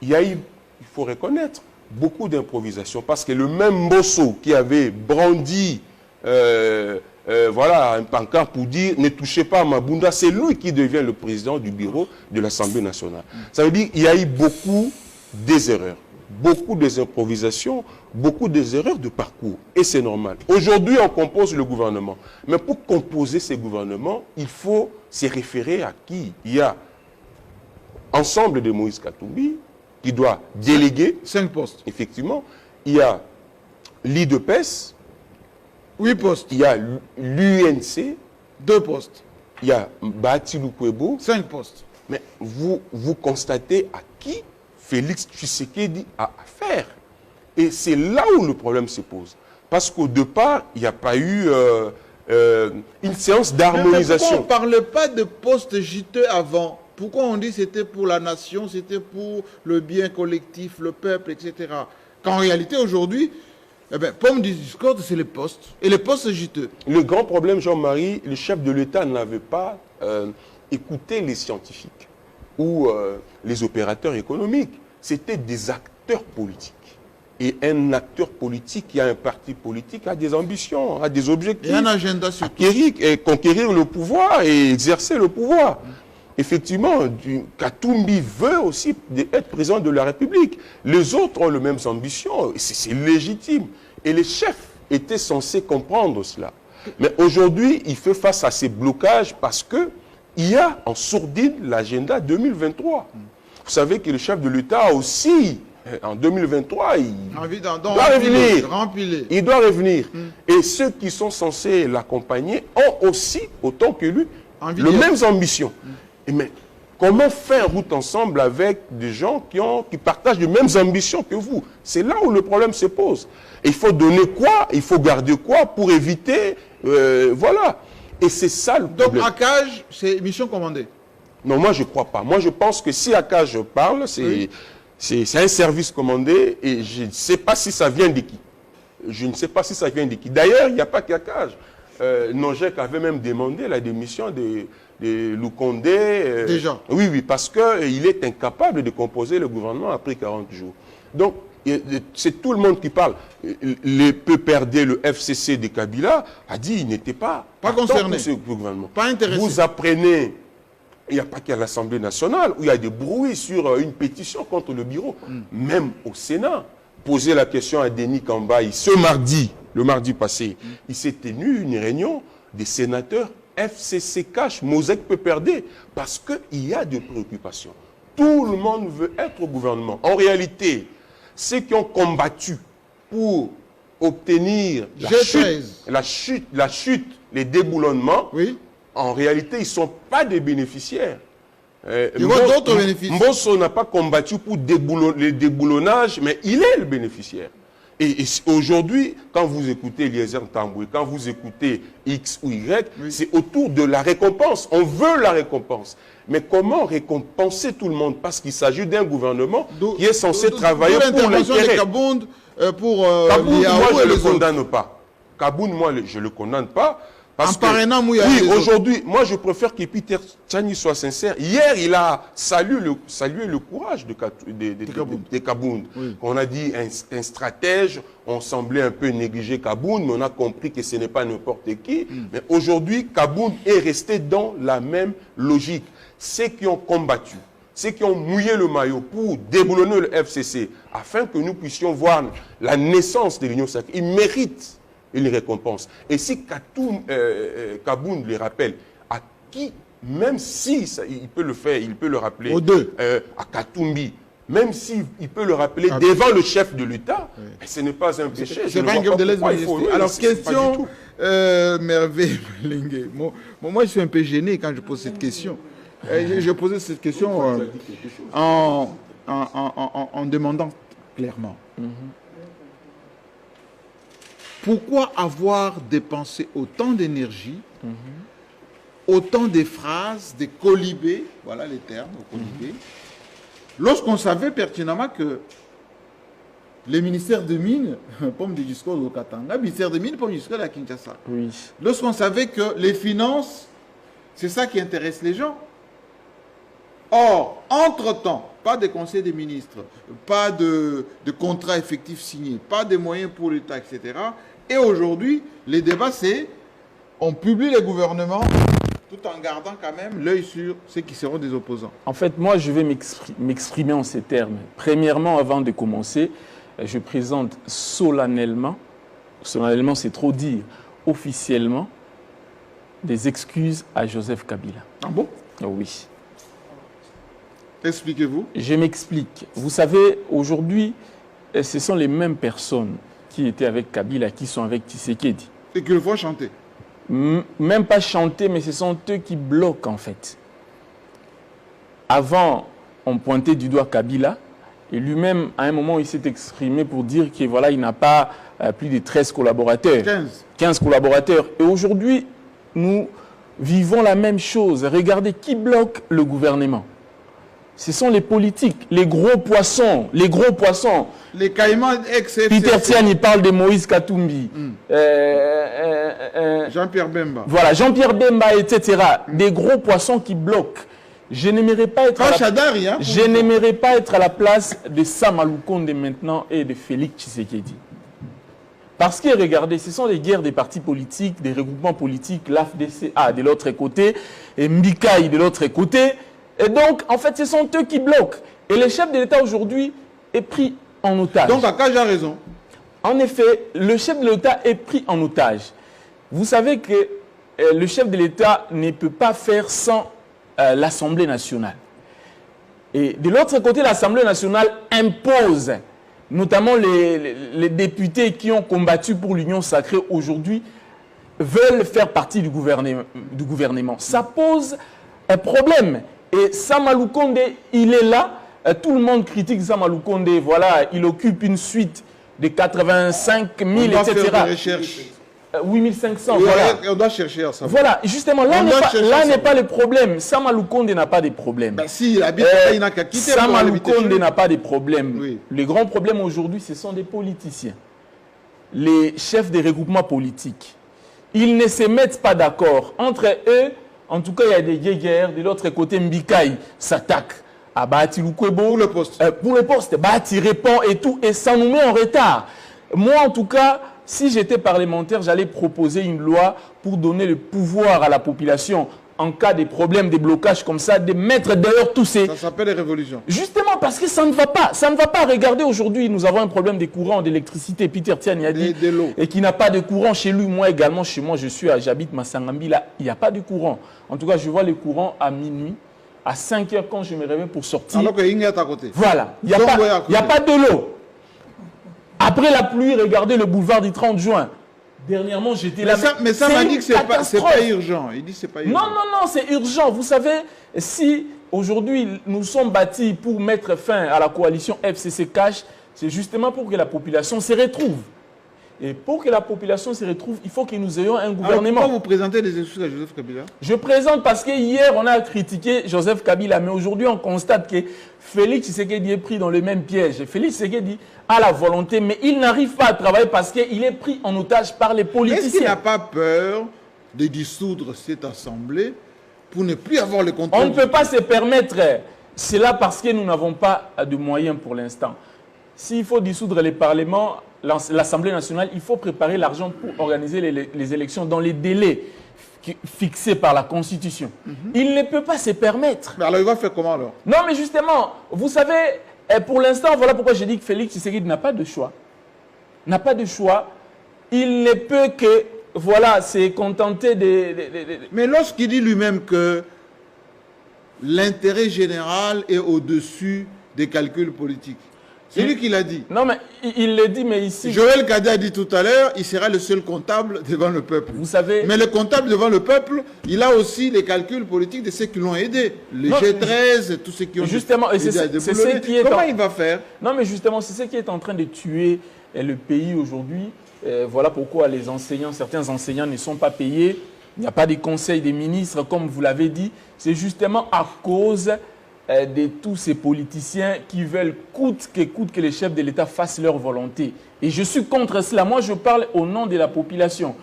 Il y a eu, il faut reconnaître, beaucoup d'improvisation. Parce que le même Bosso qui avait brandi voilà, un pancart pour dire « Ne touchez pas à Mabunda », c'est lui qui devient le président du bureau de l'Assemblée nationale. Ça veut dire qu'il y a eu beaucoup des erreurs, beaucoup des improvisations, beaucoup des erreurs de parcours. Et c'est normal. Aujourd'hui, on compose le gouvernement. Mais pour composer ces gouvernements, il faut se référer à qui? Il y a Ensemble de Moïse Katumbi, qui doit déléguer 5 postes. Effectivement. Il y a l'IDPS. 8 postes. Il y a l'UNC. 2 postes. Il y a Bahati Lukwebo. 5 postes. Mais vous constatez à qui Félix Tshisekedi a affaire. Et c'est là où le problème se pose. Parce qu'au départ, il n'y a pas eu une séance d'harmonisation. Pourquoi on ne parlait pas de postes juteux avant? Pourquoi on dit que c'était pour la nation, c'était pour le bien collectif, le peuple, etc. Qu'en réalité, aujourd'hui, pomme du discorde, c'est les postes. Et les postes juteux. Le grand problème, Jean-Marie, le chef de l'État n'avait pas écouté les scientifiques ou les opérateurs économiques. C'était des acteurs politiques. Et un acteur politique qui a un parti politique a des ambitions, a des objectifs. Et un agenda sur conquérir le pouvoir et exercer le pouvoir. Effectivement, Katumbi veut aussi être président de la République. Les autres ont les mêmes ambitions. C'est légitime. Et les chefs étaient censés comprendre cela. Mais aujourd'hui, il fait face à ces blocages parce qu'il y a en sourdine l'agenda 2023. Vous savez que le chef de l'État a aussi, en 2023, il doit revenir. Il doit revenir. Et ceux qui sont censés l'accompagner ont aussi, autant que lui, les mêmes ambitions. Mais comment faire route ensemble avec des gens qui partagent les mêmes ambitions que vous? C'est là où le problème se pose. Et il faut donner quoi? Il faut garder quoi pour éviter... voilà. Et c'est ça le problème. Donc, Akage, c'est mission commandée? Non, moi, je ne crois pas. Moi, je pense que si Akage parle, c'est C'est un service commandé et je ne sais pas si ça vient de qui. Je ne sais pas si ça vient de qui. D'ailleurs, il n'y a pas qu'Akage. Nojek avait même demandé la démission de Loukondé. Déjà. Oui, parce qu'il est incapable de composer le gouvernement après 40 jours. Donc, c'est tout le monde qui parle. Le PPRD, le FCC de Kabila, a dit qu'il n'était pas concerné. Ce gouvernement. Pas intéressé. Vous apprenez, il n'y a pas qu'à l'Assemblée nationale, où il y a des bruits sur une pétition contre le bureau. Même au Sénat, poser la question à Denis Kambaï, ce mardi, le mardi passé, il s'est tenu une réunion des sénateurs FCC Cash, Mosek PPRD, parce qu'il y a des préoccupations. Tout le monde veut être au gouvernement. En réalité, ceux qui ont combattu pour obtenir la chute, les déboulonnements, oui. En réalité, ils ne sont pas des bénéficiaires. Il y a d'autres bénéficiaires. Mbosso n'a pas combattu pour le déboulonnage, mais il est le bénéficiaire. Et aujourd'hui, quand vous écoutez Eliezer Tamboué, quand vous écoutez X ou Y, oui. C'est autour de la récompense. On veut la récompense. Mais comment récompenser tout le monde? Parce qu'il s'agit d'un gouvernement qui est censé travailler pour l'intérêt. Kabound, Kabound, moi, je ne le condamne pas. Kabound, moi, je ne le condamne pas. Parce oui, aujourd'hui, moi, je préfère que Peter Tchani soit sincère. Hier, il a salué le courage de Kabound. Oui. On a dit un stratège, on semblait un peu négliger Kabound, mais on a compris que ce n'est pas n'importe qui. Mais aujourd'hui, Kabound est resté dans la même logique. Ceux qui ont combattu, ceux qui ont mouillé le maillot pour déboulonner le FCC, afin que nous puissions voir la naissance de l'Union sacrée, ils méritent une récompense. Et si Kabound les rappelle, à qui, même si il peut le faire, il peut le rappeler à Katumbi, même s'il peut le rappeler devant le chef de l'État, oui. Ce n'est pas un péché. C'est pas un game de lèse-majesté. Alors, question, Merveille Lingué. Moi, je suis un peu gêné quand je pose cette question. Je posais cette question en demandant clairement. Pourquoi avoir dépensé autant d'énergie, autant de phrases, des colibés, voilà les termes, colibés, lorsqu'on savait pertinemment que les ministères de mines, pomme de jusqu'au Katanga, ministère de mines, pomme jusqu'à la Kinshasa. Oui. Lorsqu'on savait que les finances, c'est ça qui intéresse les gens. Or, entre-temps, pas de conseil des ministres, pas de contrat effectif signé, pas de moyens pour l'État, etc. Et aujourd'hui, les débats, c'est on publie les gouvernements tout en gardant quand même l'œil sur ceux qui seront des opposants. En fait, moi, je vais m'exprimer en ces termes. Premièrement, avant de commencer, je présente solennellement c'est trop dire, officiellement, des excuses à Joseph Kabila. Ah bon? Oui. Expliquez-vous. Je m'explique. Vous savez, aujourd'hui, ce sont les mêmes personnes qui étaient avec Kabila, qui sont avec Tshisekedi. Et qu'ils voient chanter. Même pas chanter, mais ce sont eux qui bloquent, en fait. Avant, on pointait du doigt Kabila, et lui-même, à un moment, il s'est exprimé pour dire qu'il voilà, il n'a pas plus de 13 collaborateurs. 15 collaborateurs. Et aujourd'hui, nous vivons la même chose. Regardez qui bloque le gouvernement. Ce sont les politiques, les gros poissons, les gros poissons. Les caïmans ex-FCC. Peter Tian, il parle de Moïse Katumbi. Jean-Pierre Bemba. Voilà, Jean-Pierre Bemba, etc. Des gros poissons qui bloquent. Je n'aimerais pas être à la place de Sama Lukonde maintenant et de Félix Tshisekedi. Parce que, regardez, ce sont des guerres des partis politiques, des regroupements politiques, l'AFDCA de l'autre côté, et Mbikaï de l'autre côté. Et donc, en fait, ce sont eux qui bloquent. Et le chef de l'État aujourd'hui est pris en otage. Donc, Akage a raison. En effet, le chef de l'État est pris en otage. Vous savez que le chef de l'État ne peut pas faire sans l'Assemblée nationale. Et de l'autre côté, l'Assemblée nationale impose, notamment les députés qui ont combattu pour l'Union sacrée aujourd'hui, veulent faire partie du gouvernement. Ça pose un problème. Et Sama Lukonde, il est là. Tout le monde critique Sama Lukonde. Voilà, il occupe une suite de 85 000, etc. 8500. Oui, voilà. On doit chercher à savoir. Voilà, justement, là n'est pas le problème. Sama Lukonde n'a pas de problème. Ben, si, il habite, il n'a qu'à quitter. Sama Lukonde n'a pas de problème. Oui. Les grands problèmes aujourd'hui, ce sont des politiciens. Les chefs des regroupements politiques. Ils ne se mettent pas d'accord. Entre eux, en tout cas, il y a des guéguerres. De l'autre côté, Mbikaï s'attaque à Bahati Lukwebo. Pour le poste. Pour le poste. Bahati répond et tout. Et ça nous met en retard. Moi, en tout cas, si j'étais parlementaire, j'allais proposer une loi pour donner le pouvoir à la population en cas de problèmes, de blocages comme ça, de mettre dehors tous ces... Ça s'appelle les révolutions. Justement, parce que ça ne va pas. Ça ne va pas. Regardez, aujourd'hui, nous avons un problème de courant, d'électricité. Peter Tian y a dit. De l'eau. Et qui n'a pas de courant chez lui. Moi également, chez moi, j'habite Massangambi. Là, il n'y a pas de courant. En tout cas, je vois le courant à minuit, à 5 heures quand je me réveille pour sortir. Alors qu'il est à côté. Voilà. Il n'y a pas de l'eau. Après la pluie, regardez le boulevard du 30 juin. Dernièrement, j'étais là. Mais ça m'a dit que c'est pas urgent. Il dit que c'est pas urgent. Non, c'est urgent. Vous savez, si aujourd'hui nous sommes bâtis pour mettre fin à la coalition FCC Cash, c'est justement pour que la population se retrouve. Et pour que la population se retrouve, il faut que nous ayons un gouvernement. Pourquoi vous présentez des excuses à Joseph Kabila? Je présente parce que hier, on a critiqué Joseph Kabila, mais aujourd'hui, on constate que Félix Tshisekedi est pris dans le même piège. Félix Tshisekedi a la volonté, mais il n'arrive pas à travailler parce qu'il est pris en otage par les politiciens. Est-ce qu'il n'a pas peur de dissoudre cette assemblée pour ne plus avoir le contrôle? On ne peut pas se permettre cela parce que nous n'avons pas de moyens pour l'instant. S'il faut dissoudre les parlements, l'Assemblée nationale, il faut préparer l'argent pour organiser les élections dans les délais fixés par la Constitution. Il ne peut pas se permettre. Mais alors il va faire comment alors? Non, mais justement, vous savez, pour l'instant, voilà pourquoi j'ai dit que Félix Tshisekedi n'a pas de choix. N'a pas de choix. Il ne peut que, voilà, se contenter de... Mais lorsqu'il dit lui-même que l'intérêt général est au-dessus des calculs politiques, c'est lui qui l'a dit. Non, mais il le dit, mais ici... Joël Kadé a dit tout à l'heure, il sera le seul comptable devant le peuple. Vous savez... Mais le comptable devant le peuple, il a aussi les calculs politiques de ceux qui l'ont aidé. Les G13, tous ceux qui ont justement, et c'est ce qui est... Comment il va faire? Non, mais justement, c'est ce qui est en train de tuer le pays aujourd'hui. Voilà pourquoi les enseignants, certains enseignants ne sont pas payés. Il n'y a pas de conseil des ministres, comme vous l'avez dit. C'est justement à cause de tous ces politiciens qui veulent coûte que les chefs de l'État fassent leur volonté. Et je suis contre cela. Moi, je parle au nom de la population.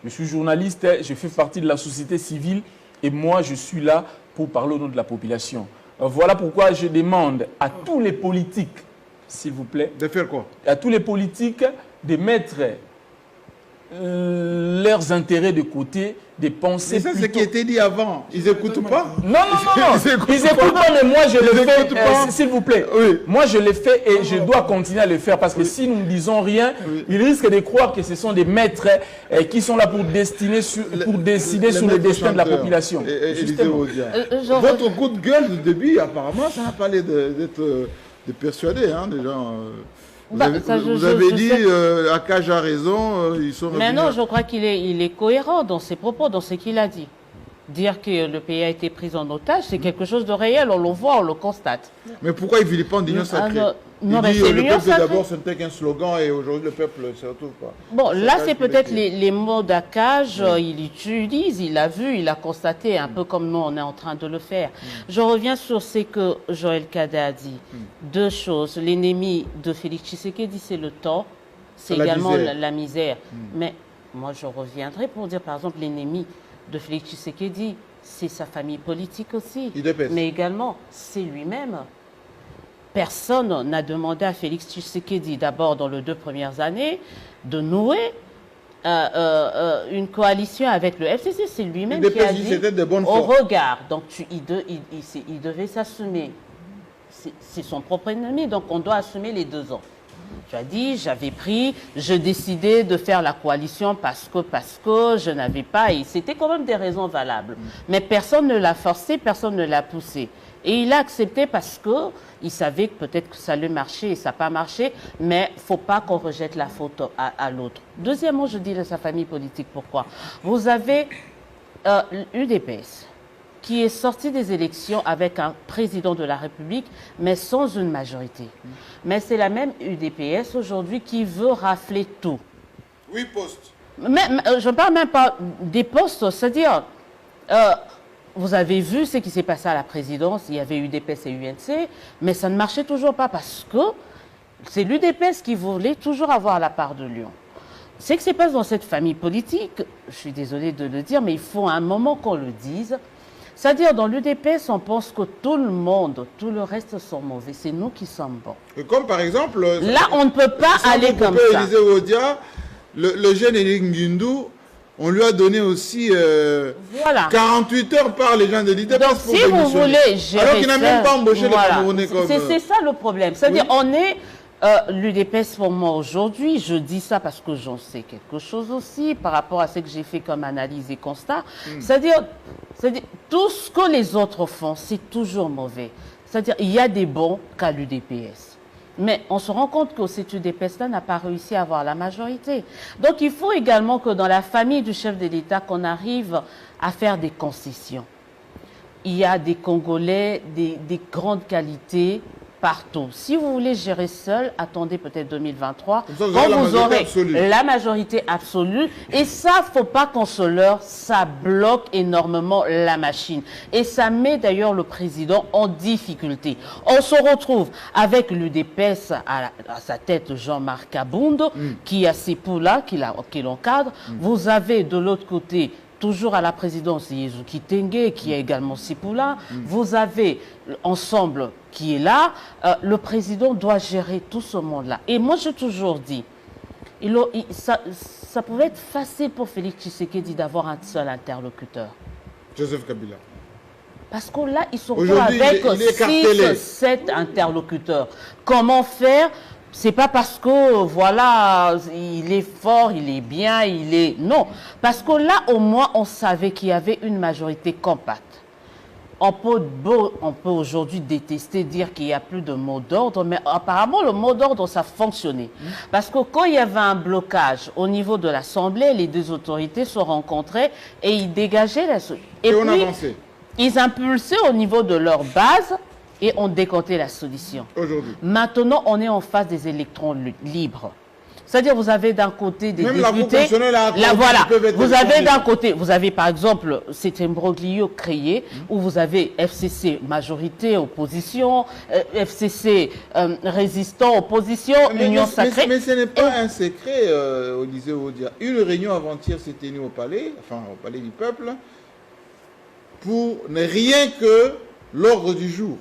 Je suis journaliste, je fais partie de la société civile et moi, je suis là pour parler au nom de la population. Voilà pourquoi je demande à tous les politiques, s'il vous plaît, de faire quoi? À tous les politiques de mettre leurs intérêts de côté, de penser. Mais ça, c'est ce qui était dit avant. Ils n'écoutent pas? Non. Ils n'écoutent pas, mais moi, je le fais. S'il vous plaît. Oui. Moi, je le fais et je dois continuer à le faire parce que si nous ne disons rien, ils risquent de croire que ce sont des maîtres qui sont là pour décider sur le destin de la population. Votre coup de gueule du début, apparemment, ça n'a pas l'air d'être persuadé, hein, les gens. Vous avez dit, Akaj a raison, ils sont revenus. Mais non, je crois qu'il est cohérent dans ses propos, dans ce qu'il a dit. Dire que le pays a été pris en otage, c'est quelque chose de réel, on le voit, on le constate. Mais pourquoi il vilipende l'union sacrée? Il dit le peuple d'abord, ce n'était qu'un slogan et aujourd'hui le peuple ne se retrouve pas. Bon, là c'est peut-être les mots d'Akaj, il utilise, il a vu, il a constaté, un peu comme nous on est en train de le faire. Je reviens sur ce que Joël Kadé a dit. Deux choses, l'ennemi de Félix Tshisekedi c'est le temps, c'est également la misère. Mais moi je reviendrai pour dire par exemple l'ennemi de Félix Tshisekedi, c'est sa famille politique aussi, mais également c'est lui-même. Personne n'a demandé à Félix Tshisekedi, d'abord dans les 2 premières années, de nouer une coalition avec le FCC. C'est lui-même qui a dit au regard. Donc il devait s'assumer. C'est son propre ennemi, donc on doit assumer les 2 ans. Tu as dit, je décidais de faire la coalition parce que je n'avais pas, et c'était quand même des raisons valables. Mais personne ne l'a forcé, personne ne l'a poussé. Et il a accepté parce qu'il savait que peut-être que ça allait marcher et ça n'a pas marché, mais il ne faut pas qu'on rejette la faute à l'autre. Deuxièmement, je dis de sa famille politique, pourquoi? Vous avez l'UDPS qui est sorti des élections avec un président de la République, mais sans une majorité. Mais c'est la même UDPS aujourd'hui qui veut rafler tout. Oui, poste. je ne parle même pas des postes, c'est-à-dire, vous avez vu ce qui s'est passé à la présidence, il y avait UDPS et UNC, mais ça ne marchait toujours pas parce que c'est l'UDPS qui voulait toujours avoir la part de Lyon. Ce qui se passe dans cette famille politique, je suis désolée de le dire, mais il faut à un moment qu'on le dise. C'est-à-dire, dans l'UDPS, on pense que tout le monde, tout le reste sont mauvais. C'est nous qui sommes bons. Et comme par exemple... Là, on ne peut pas aller comme ça. Élisée Odia, le jeune Éric Ngundou, on lui a donné aussi 48 heures par les gens de l'UDPS pour si vous voulez gérer alors qu'il n'a même pas embauché les Camerounais comme... C'est ça le problème. C'est-à-dire, on est... l'UDPS pour moi aujourd'hui, je dis ça parce que j'en sais quelque chose aussi par rapport à ce que j'ai fait comme analyse et constat. C'est-à-dire, tout ce que les autres font, c'est toujours mauvais. C'est-à-dire, il y a des bons qu'à l'UDPS. Mais on se rend compte que cette UDPS-là n'a pas réussi à avoir la majorité. Donc, il faut également que dans la famille du chef de l'État, qu'on arrive à faire des concessions. Il y a des Congolais, des grandes qualités partout. Si vous voulez gérer seul, attendez peut-être 2023, quand vous aurez la majorité absolue. Et ça, faut pas qu'on se leurre, ça bloque énormément la machine. Et ça met d'ailleurs le président en difficulté. On se retrouve avec l'UDPS à sa tête, Jean-Marc Abound, qui a ces pouls-là, qui l'encadre. Vous avez de l'autre côté toujours à la présidence, Yézouki Tengue, qui est également Sipoula. Vous avez Ensemble qui est là. Le président doit gérer tout ce monde-là. Et moi, j'ai toujours dit, ça pouvait être facile pour Félix Tshisekedi d'avoir un seul interlocuteur. Joseph Kabila. Parce que là, ils sont avec 6, 7 interlocuteurs. Comment faire? C'est pas parce que, voilà, il est fort, il est bien, il est... Non. Parce que là, au moins, on savait qu'il y avait une majorité compacte. On peut aujourd'hui détester, dire qu'il n'y a plus de mot d'ordre, mais apparemment, le mot d'ordre, ça fonctionnait. Parce que quand il y avait un blocage au niveau de l'Assemblée, les deux autorités se rencontraient et ils dégageaient la solution. Et on avançait. Ils impulsaient au niveau de leur base et ont décompté la solution. Aujourd'hui. Maintenant, on est en face des électrons libres. C'est-à-dire, vous avez d'un côté des députés. Vous avez d'un côté, vous avez par exemple cet imbroglio créé où vous avez FCC majorité, opposition, FCC résistant, opposition, union sacrée. Mais ce n'est pas un secret, Élisée Odia. Une réunion avant-hier s'est tenue au palais, enfin au palais du peuple, pour ne rien que l'ordre du jour.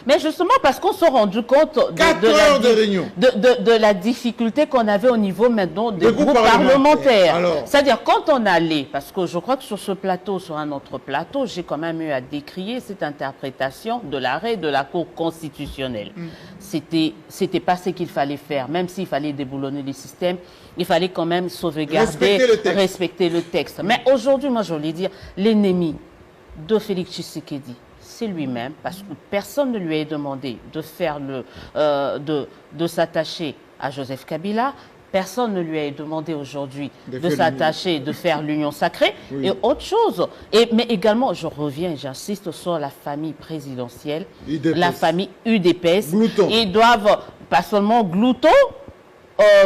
Mais justement parce qu'on s'est rendu compte de la difficulté qu'on avait au niveau maintenant des groupes parlementaires. C'est-à-dire quand on allait, parce que je crois que sur ce plateau, sur un autre plateau, j'ai quand même eu à décrier cette interprétation de l'arrêt de la Cour constitutionnelle. C'était pas ce qu'il fallait faire, même s'il fallait déboulonner les systèmes, il fallait quand même sauvegarder, respecter le texte. Mais aujourd'hui, moi je voulais dire, l'ennemi de Félix Tshisekedi, c'est lui-même, parce que personne ne lui a demandé de faire de s'attacher à Joseph Kabila. Personne ne lui a demandé aujourd'hui de s'attacher, de faire l'union sacrée et autre chose. Mais également, je reviens, j'insiste sur la famille présidentielle, la famille UDPS. Ils doivent, pas seulement gloutons,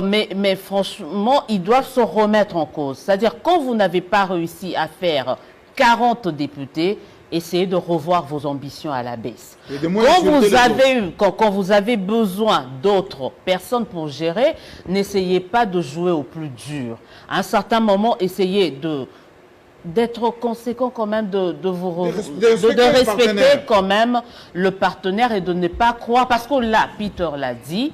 mais franchement, ils doivent se remettre en cause. C'est-à-dire, quand vous n'avez pas réussi à faire 40 députés, essayez de revoir vos ambitions à la baisse. Quand vous avez besoin d'autres personnes pour gérer, n'essayez pas de jouer au plus dur. À un certain moment, essayez d'être conséquent quand même, de respecter quand même le partenaire et de ne pas croire. Parce que là, Peter l'a dit,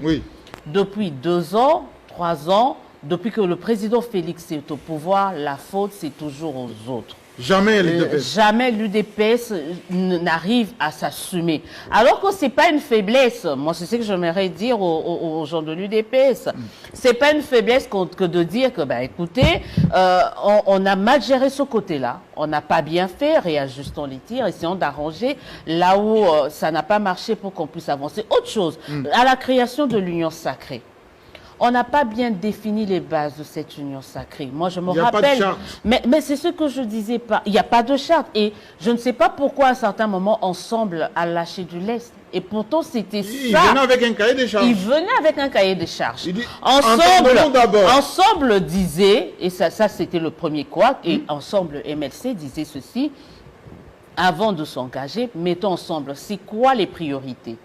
depuis 2 ans, 3 ans, depuis que le président Félix est au pouvoir, la faute, c'est toujours aux autres. Jamais l'UDPS. Jamais l'UDPS n'arrive à s'assumer. Alors que ce n'est pas une faiblesse. Moi, c'est ce que j'aimerais dire aux gens de l'UDPS. Ce n'est pas une faiblesse que de dire que, écoutez, on a mal géré ce côté-là. On n'a pas bien fait, réajustons les tirs, essayons d'arranger là où ça n'a pas marché pour qu'on puisse avancer. Autre chose, à la création de l'union sacrée. On n'a pas bien défini les bases de cette union sacrée. Moi, je me rappelle. Mais c'est ce que je disais pas. Il n'y a pas de charte. Et je ne sais pas pourquoi, à un certain moment, on semble à lâcher du lest. Et pourtant, c'était ça. Il venait avec un cahier des charges. Il venait avec un cahier des charges. Il dit, Ensemble disait, et ça c'était le premier couac, et Ensemble MLC disait ceci, avant de s'engager, mettons ensemble, c'est quoi les priorités?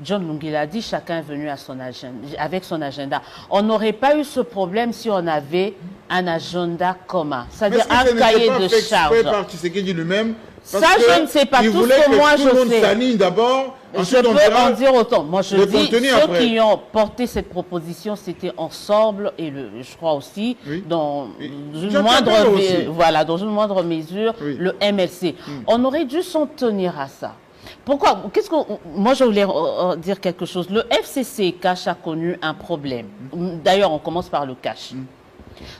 John Lungila a dit, chacun est venu à son agenda, avec son agenda. On n'aurait pas eu ce problème si on avait un agenda commun, c'est-à-dire un cahier de charges. Par Tshisekedi lui-même. Ça, je ne sais pas. Tout ce que moi je sais. D'abord, je peux en dire autant. Moi, je dis, ceux qui ont porté cette proposition, c'était Ensemble et je crois aussi, dans une moindre mesure, le MLC. On aurait dû s'en tenir à ça. Pourquoi? Moi, je voulais dire quelque chose. Le FCC cash a connu un problème. D'ailleurs, on commence par le cash.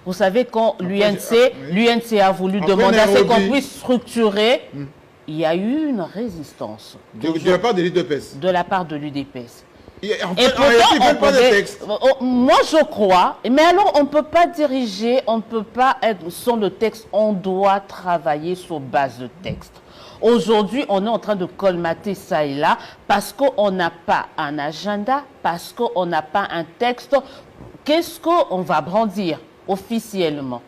Vous savez, quand l'UNC a voulu demander à ce qu'on puisse structurer, il y a eu une résistance. De la part de l'UDPS. De la part de l'UDPS. Et pourtant, pas de texte. Moi, je crois. Mais alors, on ne peut pas diriger, on ne peut pas être sans le texte. On doit travailler sur base de texte. Aujourd'hui, on est en train de colmater ça et là parce qu'on n'a pas un agenda, parce qu'on n'a pas un texte. Qu'est-ce qu'on va brandir officiellement?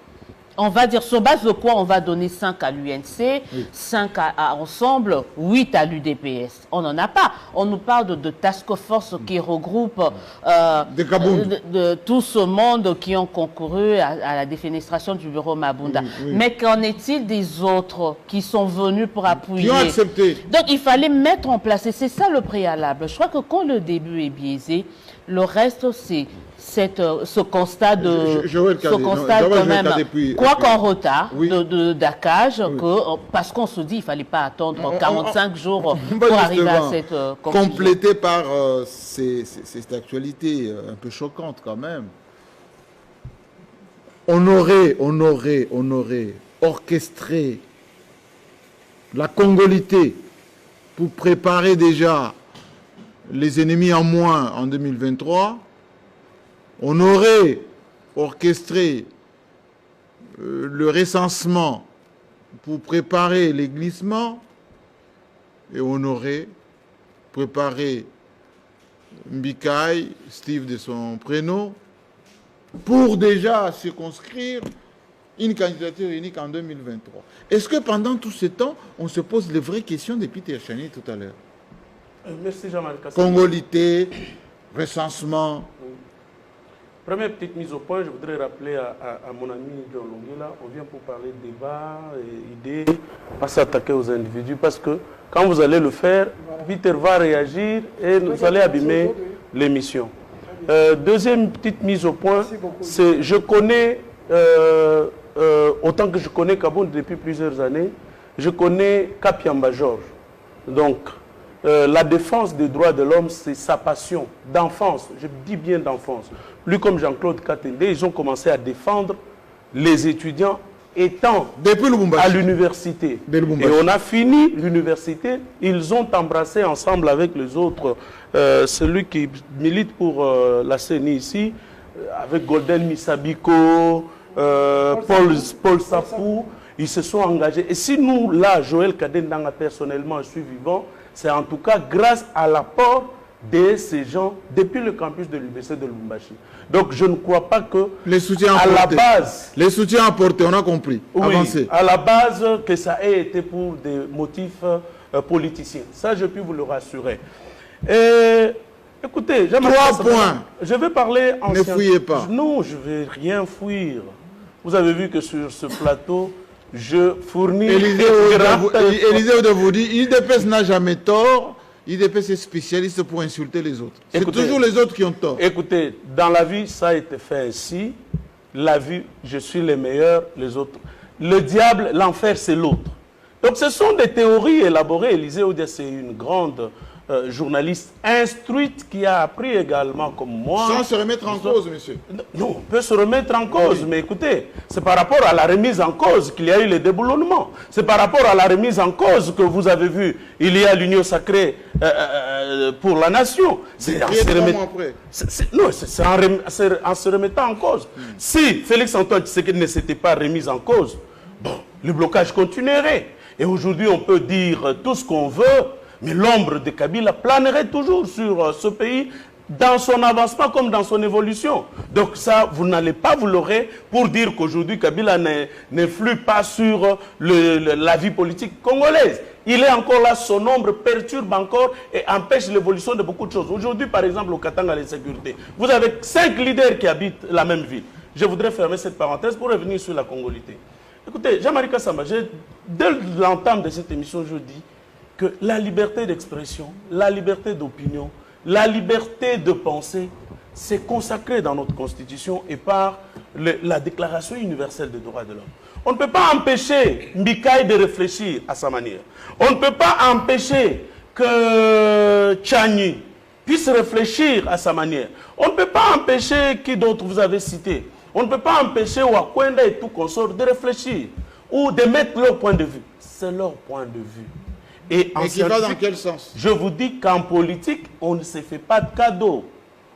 On va dire sur base de quoi on va donner 5 à l'UNC, 5 à Ensemble, 8 à l'UDPS. On n'en a pas. On nous parle de task force qui regroupe de tout ce monde qui ont concouru à la défenestration du bureau Mabunda. Mais qu'en est-il des autres qui sont venus pour appuyer? Qui ont accepté. Donc il fallait mettre en place, et c'est ça le préalable. Je crois que quand le début est biaisé, le reste c'est ce constat quand même, quoi qu'en retard d'ACAJ, parce qu'on se dit qu'il ne fallait pas attendre 45 jours pour arriver à cette conclusion. Complété par cette actualité un peu choquante quand même. On aurait orchestré la congolité pour préparer déjà les ennemis en moins en 2023. On aurait orchestré le recensement pour préparer les glissements et on aurait préparé Mbikaï, Steve de son prénom, pour déjà circonscrire une candidature unique en 2023. Est-ce que pendant tout ce temps, on se pose les vraies questions de Peter Chani tout à l'heure? Merci Jean-Marc. Congolité, recensement. Première petite mise au point, je voudrais rappeler à mon ami John Lungila, on vient pour parler de débat, idées, pas s'attaquer aux individus, parce que quand vous allez le faire, Peter va réagir et vous allez abîmer l'émission. Deuxième petite mise au point, c'est je connais, autant que je connais Kabound depuis plusieurs années, je connais Kapiamba Georges. Donc, la défense des droits de l'homme, c'est sa passion d'enfance, je dis bien d'enfance. Lui comme Jean-Claude Katende, ils ont commencé à défendre les étudiants étant à l'université. Et on a fini l'université, ils ont embrassé ensemble avec les autres, celui qui milite pour la CENI ici, avec Golden Misabiko, Paul Sapou, ils se sont engagés. Et si nous, là, Joël Kadendanga, personnellement, je suis vivant, c'est en tout cas grâce à l'apport de ces gens depuis le campus de l'université de Lubumbashi. Donc je ne crois pas que les soutiens à la base... Les soutiens apportés, on a compris. Oui, avancez. À la base, que ça ait été pour des motifs politiciens. Ça, je puis vous le rassurer. Et, écoutez, 3 points. Je vais parler en... Ne fouillez pas. Non, je ne vais rien fuir. Vous avez vu que sur ce plateau, je fournis... Élisée de vous dit, IDPS n'a jamais tort, IDPS est spécialiste pour insulter les autres. C'est toujours les autres qui ont tort. Écoutez, dans la vie, ça a été fait ainsi. La vie, je suis les meilleurs, les autres. Le diable, l'enfer, c'est l'autre. Donc ce sont des théories élaborées. Élisée Odia, c'est une grande journaliste instruite qui a appris également comme moi. Sans se remettre en cause, monsieur. Non, on peut se remettre en cause, oui. Mais écoutez, c'est par rapport à la remise en cause qu'il y a eu le déboulonnement. C'est par rapport à la remise en cause que vous avez vu, il y a l'union sacrée pour la nation. C'est en se remettant en cause. Si Félix Antoine Tshisekedi ne s'était pas remis en cause, bon, le blocage continuerait. Et aujourd'hui, on peut dire tout ce qu'on veut, Mais l'ombre de Kabila planerait toujours sur ce pays, dans son avancement comme dans son évolution. Donc ça, vous n'allez pas vous leurrer pour dire qu'aujourd'hui Kabila n'influe pas sur la vie politique congolaise. Il est encore là, son ombre perturbe encore et empêche l'évolution de beaucoup de choses. Aujourd'hui, par exemple, au Katanga, l'insécurité, vous avez 5 leaders qui habitent la même ville. Je voudrais fermer cette parenthèse pour revenir sur la congolité. Écoutez, Jean-Marie Kassamba, dès l'entame de cette émission, je dis que la liberté d'expression, la liberté d'opinion, la liberté de penser, c'est consacré dans notre Constitution et par la Déclaration universelle des droits de l'homme. On ne peut pas empêcher Mbikaï de réfléchir à sa manière. On ne peut pas empêcher que Tchani puisse réfléchir à sa manière. On ne peut pas empêcher qui d'autre vous avez cité. On ne peut pas empêcher Wakwenda et tout consort de réfléchir ou de mettre leur point de vue. C'est leur point de vue. Et qui va dans quel sens? Je vous dis qu'en politique, on ne se fait pas de cadeaux.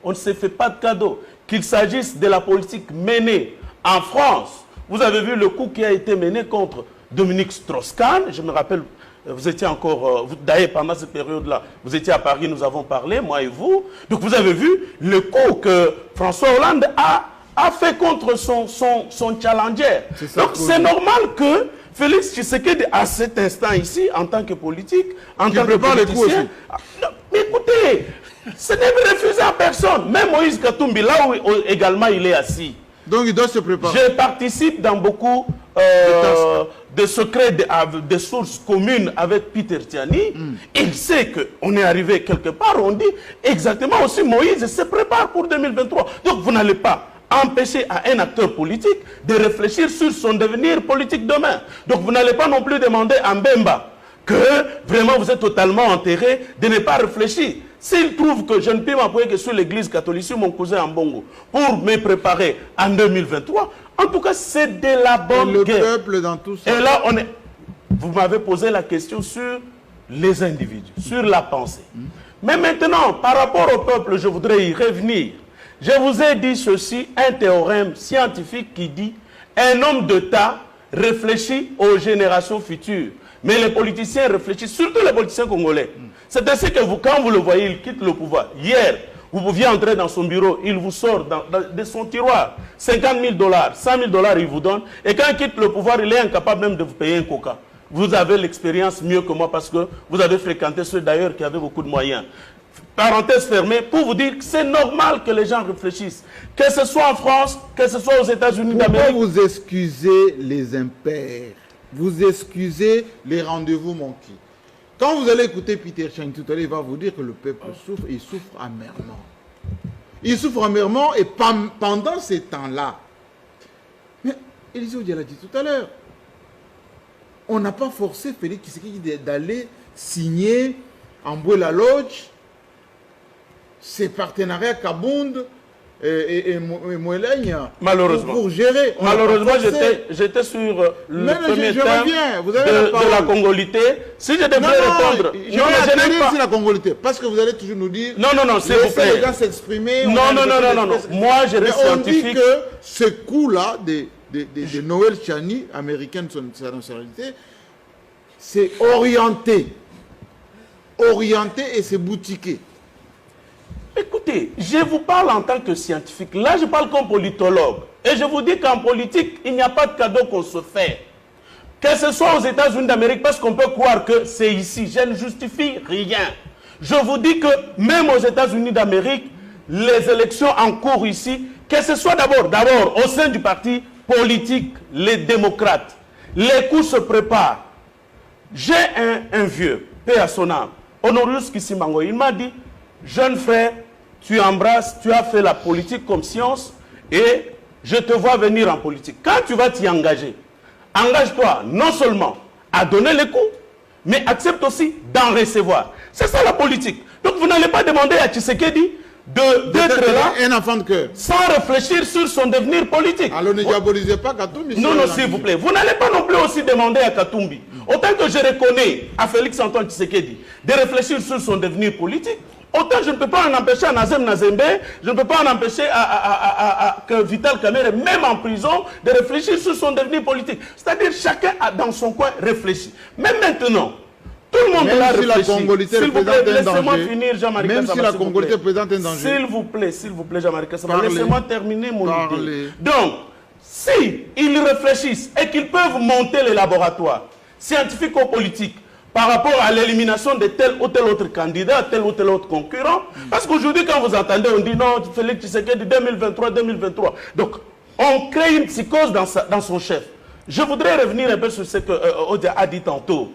On ne se fait pas de cadeaux. Qu'il s'agisse de la politique menée en France. Vous avez vu le coup qui a été mené contre Dominique Strauss-Kahn. Je me rappelle, vous étiez encore, d'ailleurs pendant cette période-là, vous étiez à Paris, nous avons parlé, moi et vous. Donc vous avez vu le coup que François Hollande a fait contre son challenger. Donc c'est normal que Félix Tshisekedi, à cet instant ici, en tant que politique, en tant que politicien, mais écoutez, ce n'est refusé à personne. Même Moïse Katumbi, là où également il est assis. Donc il doit se préparer. Je participe dans beaucoup de secrets, de sources communes avec Peter Tiani. Il sait qu'on est arrivé quelque part, on dit exactement aussi Moïse se prépare pour 2023. Donc vous n'allez pas empêcher à un acteur politique de réfléchir sur son devenir politique demain. Donc vous n'allez pas non plus demander à Mbemba que vraiment vous êtes totalement enterré de ne pas réfléchir. S'il trouve que je ne peux m'appuyer que sur l'église catholique, sur mon cousin Ambongo, pour me préparer en 2023, en tout cas c'est de la bonne guerre. Le peuple dans tout ça. Et là, vous m'avez posé la question sur les individus, sur la pensée. Mais maintenant, par rapport au peuple, je voudrais y revenir. Je vous ai dit ceci, un théorème scientifique qui dit un homme d'État réfléchit aux générations futures. Mais les politiciens réfléchissent, surtout les politiciens congolais. C'est ainsi que quand vous le voyez, il quitte le pouvoir. Hier, vous pouviez entrer dans son bureau, il vous sort de son tiroir 50 000 $, 100 000 $, il vous donne. Et quand il quitte le pouvoir, il est incapable même de vous payer un coca. Vous avez l'expérience mieux que moi parce que vous avez fréquenté ceux d'ailleurs qui avaient beaucoup de moyens. Parenthèse fermée, pour vous dire que c'est normal que les gens réfléchissent. Que ce soit en France, que ce soit aux États-Unis d'Amérique. Pourquoi vous excusez les impairs? Vous excusez les rendez-vous manqués. Quand vous allez écouter Peter Tchani tout à l'heure, il va vous dire que le peuple souffre, et il souffre amèrement. Il souffre amèrement et pendant ces temps-là, mais Élisée Odié l'a dit tout à l'heure, on n'a pas forcé Félix Tshisekedi d'aller signer en Boué-la-Lodge ses partenariats Kabound et Mouelaigne malheureusement pour gérer. Malheureusement, j'étais sur le premier thème de la congolité. Si je devrais répondre... Je vais pas la congolité, parce que vous allez toujours nous dire... Non, s'il vous plaît. Les gens s'exprimer... Non. Moi, je reste scientifique. On dit que ce coup-là de Noël Tchani, américain de sa nationalité, c'est orienté et c'est boutiqué. Écoutez, je vous parle en tant que scientifique. Là, je parle comme politologue. Et je vous dis qu'en politique, il n'y a pas de cadeau qu'on se fait. Que ce soit aux États-Unis d'Amérique, parce qu'on peut croire que c'est ici. Je ne justifie rien. Je vous dis que même aux États-Unis d'Amérique, les élections en cours ici, que ce soit d'abord au sein du parti politique, les démocrates, les coups se préparent. J'ai un vieux, paix à son âme, Honorius Kisimango, il m'a dit, jeune frère, tu embrasses, tu as fait la politique comme science et je te vois venir en politique. Quand tu vas t'y engager, engage-toi non seulement à donner les coups, mais accepte aussi d'en recevoir. C'est ça la politique. Donc vous n'allez pas demander à Tshisekedi d'être là un enfant de cœur sans réfléchir sur son devenir politique. Alors ne diabolisez pas Katumbi. Non, s'il vous plaît. Vous n'allez pas non plus aussi demander à Katumbi. Autant que je reconnais à Félix-Antoine Tshisekedi de réfléchir sur son devenir politique, autant je ne peux pas en empêcher à Nazem Nazembe, je ne peux pas en empêcher que Vital Kamerhe, même en prison, de réfléchir sur son devenir politique. C'est-à-dire chacun a dans son coin réfléchi. Mais maintenant, Tout le monde l'a réfléchi. Même si la congolité représente un danger. Laissez-moi finir, Jean-Marie Kassama. Même si la congolité représente un danger. S'il vous plaît, Jean-Marie Kassama, laissez-moi terminer mon idée. Donc, si ils réfléchissent et qu'ils peuvent monter les laboratoires scientifico-politiques par rapport à l'élimination de tel ou tel autre candidat, tel ou tel autre concurrent, parce qu'aujourd'hui, quand vous entendez, on dit non, Félix Tshisekedi 2023. Donc, on crée une psychose dans son chef. Je voudrais revenir un peu sur ce que Odia a dit tantôt.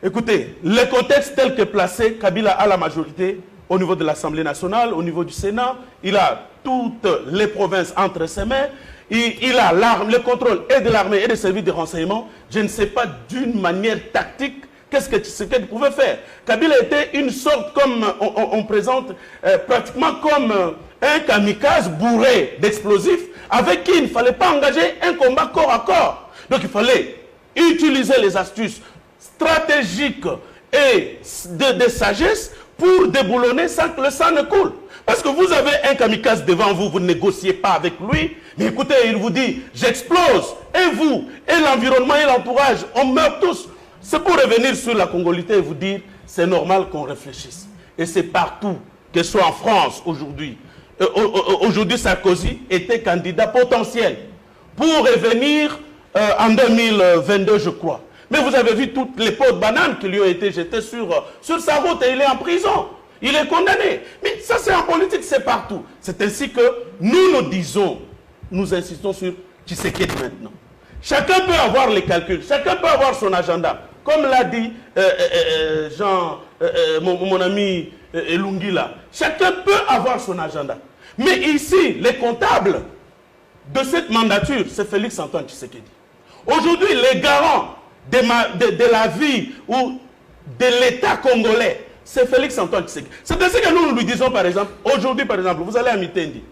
Écoutez, le contexte tel que placé, Kabila a la majorité au niveau de l'Assemblée nationale, au niveau du Sénat. Il a toutes les provinces entre ses mains. Il a le contrôle et de l'armée et des services de renseignement. Je ne sais pas d'une manière tactique qu'est-ce que Tshisekedi pouvait faire. Kabila était une sorte, comme on présente, pratiquement comme un kamikaze bourré d'explosifs avec qui il ne fallait pas engager un combat corps à corps. Donc il fallait utiliser les astuces stratégiques et de sagesse pour déboulonner sans que le sang ne coule. Parce que vous avez un kamikaze devant vous, vous ne négociez pas avec lui. Mais écoutez, il vous dit, j'explose. Et vous, et l'environnement et l'entourage, on meurt tous. C'est pour revenir sur la congolité et vous dire, c'est normal qu'on réfléchisse. Et c'est partout, que ce soit en France aujourd'hui. Aujourd'hui, Sarkozy était candidat potentiel pour revenir en 2022, je crois. Mais vous avez vu toutes les pots de bananes qui lui ont été jetés sur sa route et il est en prison. Il est condamné. Mais ça, c'est en politique, c'est partout. C'est ainsi que nous disons, nous insistons sur Tshisekedi maintenant. Chacun peut avoir les calculs, chacun peut avoir son agenda. Comme l'a dit mon ami Lungila, chacun peut avoir son agenda. Mais ici, les comptables de cette mandature, c'est Félix Antoine Tshisekedi. Aujourd'hui, les garants de la vie ou de l'État congolais, c'est Félix Antoine Tshisekedi. C'est ainsi que nous lui disons, par exemple, aujourd'hui, par exemple, vous allez à Mitendi,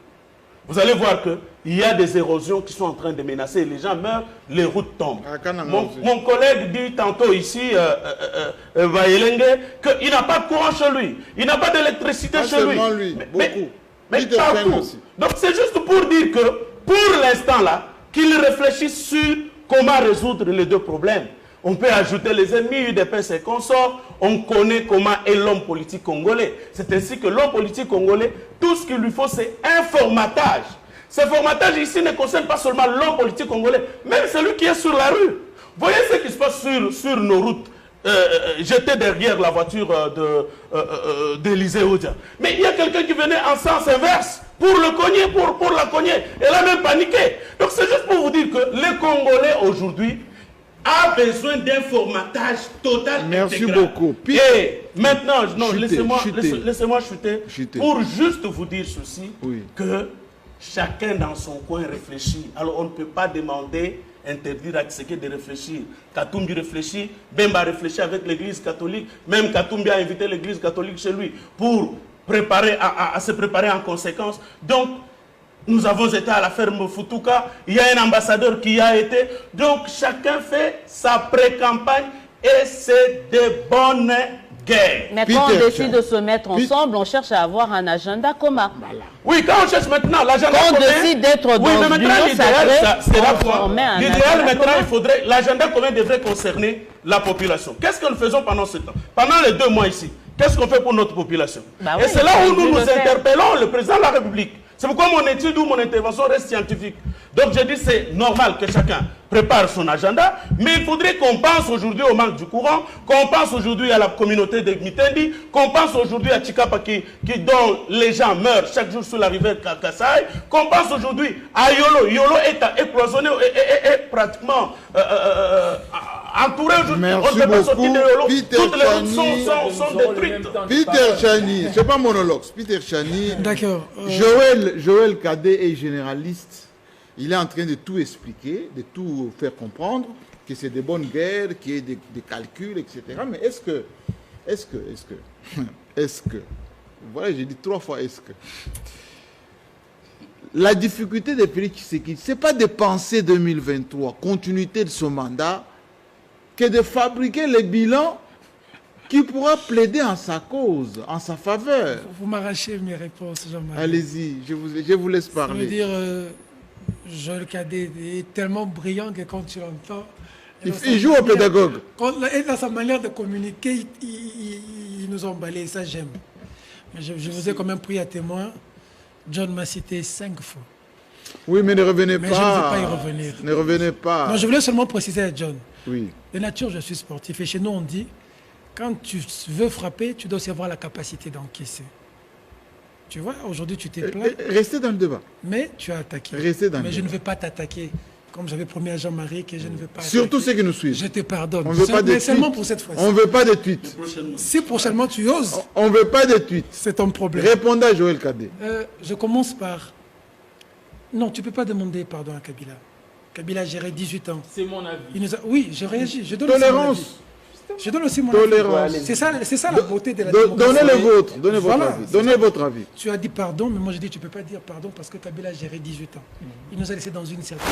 vous allez voir qu'il y a des érosions qui sont en train de menacer. Les gens meurent, les routes tombent. Mon collègue dit tantôt ici, Vaelenge, qu'il n'a pas de courant chez lui. Il n'a pas d'électricité chez lui. Mais partout. Donc c'est juste pour dire que, pour l'instant là, qu'il réfléchisse sur comment résoudre les deux problèmes. On peut ajouter les ennemis, UDPS et consorts. On connaît comment est l'homme politique congolais. C'est ainsi que l'homme politique congolais, tout ce qu'il lui faut, c'est un formatage. Ce formatage ici ne concerne pas seulement l'homme politique congolais, même celui qui est sur la rue. Voyez ce qui se passe sur nos routes. J'étais derrière la voiture d'Élysée Odia. Mais il y a quelqu'un qui venait en sens inverse pour le cogner, pour la cogner. Elle a même paniqué. Donc c'est juste pour vous dire que les Congolais aujourd'hui a besoin d'un formatage total. Merci intégral. beaucoup. Et maintenant, laissez-moi chuter pour juste vous dire ceci, que chacun dans son coin réfléchit. Alors on ne peut pas demander, interdire à Tshisekedi de réfléchir. Katumbi réfléchit, Bemba réfléchit avec l'église catholique, même Katumbi a invité l'église catholique chez lui pour se préparer en conséquence. Donc, nous avons été à la ferme Futuka, il y a un ambassadeur qui y a été. Donc, chacun fait sa pré-campagne et c'est de bonnes guerres. Mais quand on décide de se mettre ensemble, on cherche à avoir un agenda commun. Voilà. Oui, quand on cherche maintenant l'agenda commun... Quand on décide d'être dans l'union sacrée, l'idéal maintenant, il faudrait... L'agenda commun devrait concerner la population. Qu'est-ce que nous faisons pendant ce temps? Pendant les 2 mois ici, qu'est-ce qu'on fait pour notre population? Et c'est là où nous interpellons le président de la République. C'est pourquoi mon étude ou mon intervention reste scientifique. Donc je dis c'est normal que chacun prépare son agenda, mais il faudrait qu'on pense aujourd'hui au manque du courant, qu'on pense aujourd'hui à la communauté de Mitendi, qu'on pense aujourd'hui à Chikapa dont les gens meurent chaque jour sur la rivière Kassai, qu'on pense aujourd'hui à Yolo. Yolo est cloisonné et pratiquement entouré aujourd'hui. On ne peut pas sortir de Yolo. Toutes les routes sont détruites. Peter Chani, c'est pas monologue. Peter Chani. D'accord. Joël Cadet est généraliste. Il est en train de tout expliquer, de tout faire comprendre, que c'est des bonnes guerres, qu'il y a des calculs, etc. Mais est-ce que, voilà, j'ai dit 3 fois est-ce que. La difficulté des pays Tshisekedi, ce n'est pas de penser 2023, continuité de ce mandat, que de fabriquer les bilans qui pourra plaider en sa cause, en sa faveur. Vous m'arrachez mes réponses, Jean-Marie. Allez-y, je vous laisse parler. Ça veut dire, Joël Cadet est tellement brillant que quand tu l'entends, Il joue au pédagogue. Et dans sa manière de communiquer, ils nous ont emballés, ça j'aime. Mais je vous ai quand même pris à témoin. John m'a cité 5 fois. Oui, mais ne revenez pas. Mais je ne veux pas y revenir. Ne revenez pas. Non, je voulais seulement préciser à John. Oui. De nature, je suis sportif. Et chez nous, on dit, quand tu veux frapper, tu dois aussi avoir la capacité d'encaisser. Tu vois, aujourd'hui, tu t'es plaint. Restez dans le débat. Mais tu as attaqué. Restez dans le Mais débat. je ne veux pas t'attaquer. Comme j'avais promis à Jean-Marie que je ne veux pas Surtout attaquer. ceux qui nous suivent. Je te pardonne. On veut pas de seulement tweets. pour cette fois-ci. On ne veut pas de tweets. Si prochainement tu oses, On ne veut pas de tweets. c'est ton problème. Répondez à Joël Kadé. Je commence par... Non, tu ne peux pas demander pardon à Kabila. Kabila a géré 18 ans. C'est mon avis. Oui, je réagis. Je donne Tolérance. aussi mon avis. Je donne aussi mon Tolérance. avis. C'est ça la beauté de la démocratie. Donnez le vôtre. Donnez votre Voilà, avis. c'est Donnez ça. votre avis. Tu as dit pardon, mais moi je dis tu ne peux pas dire pardon parce que Kabila a géré 18 ans. Il nous a laissé dans une situation.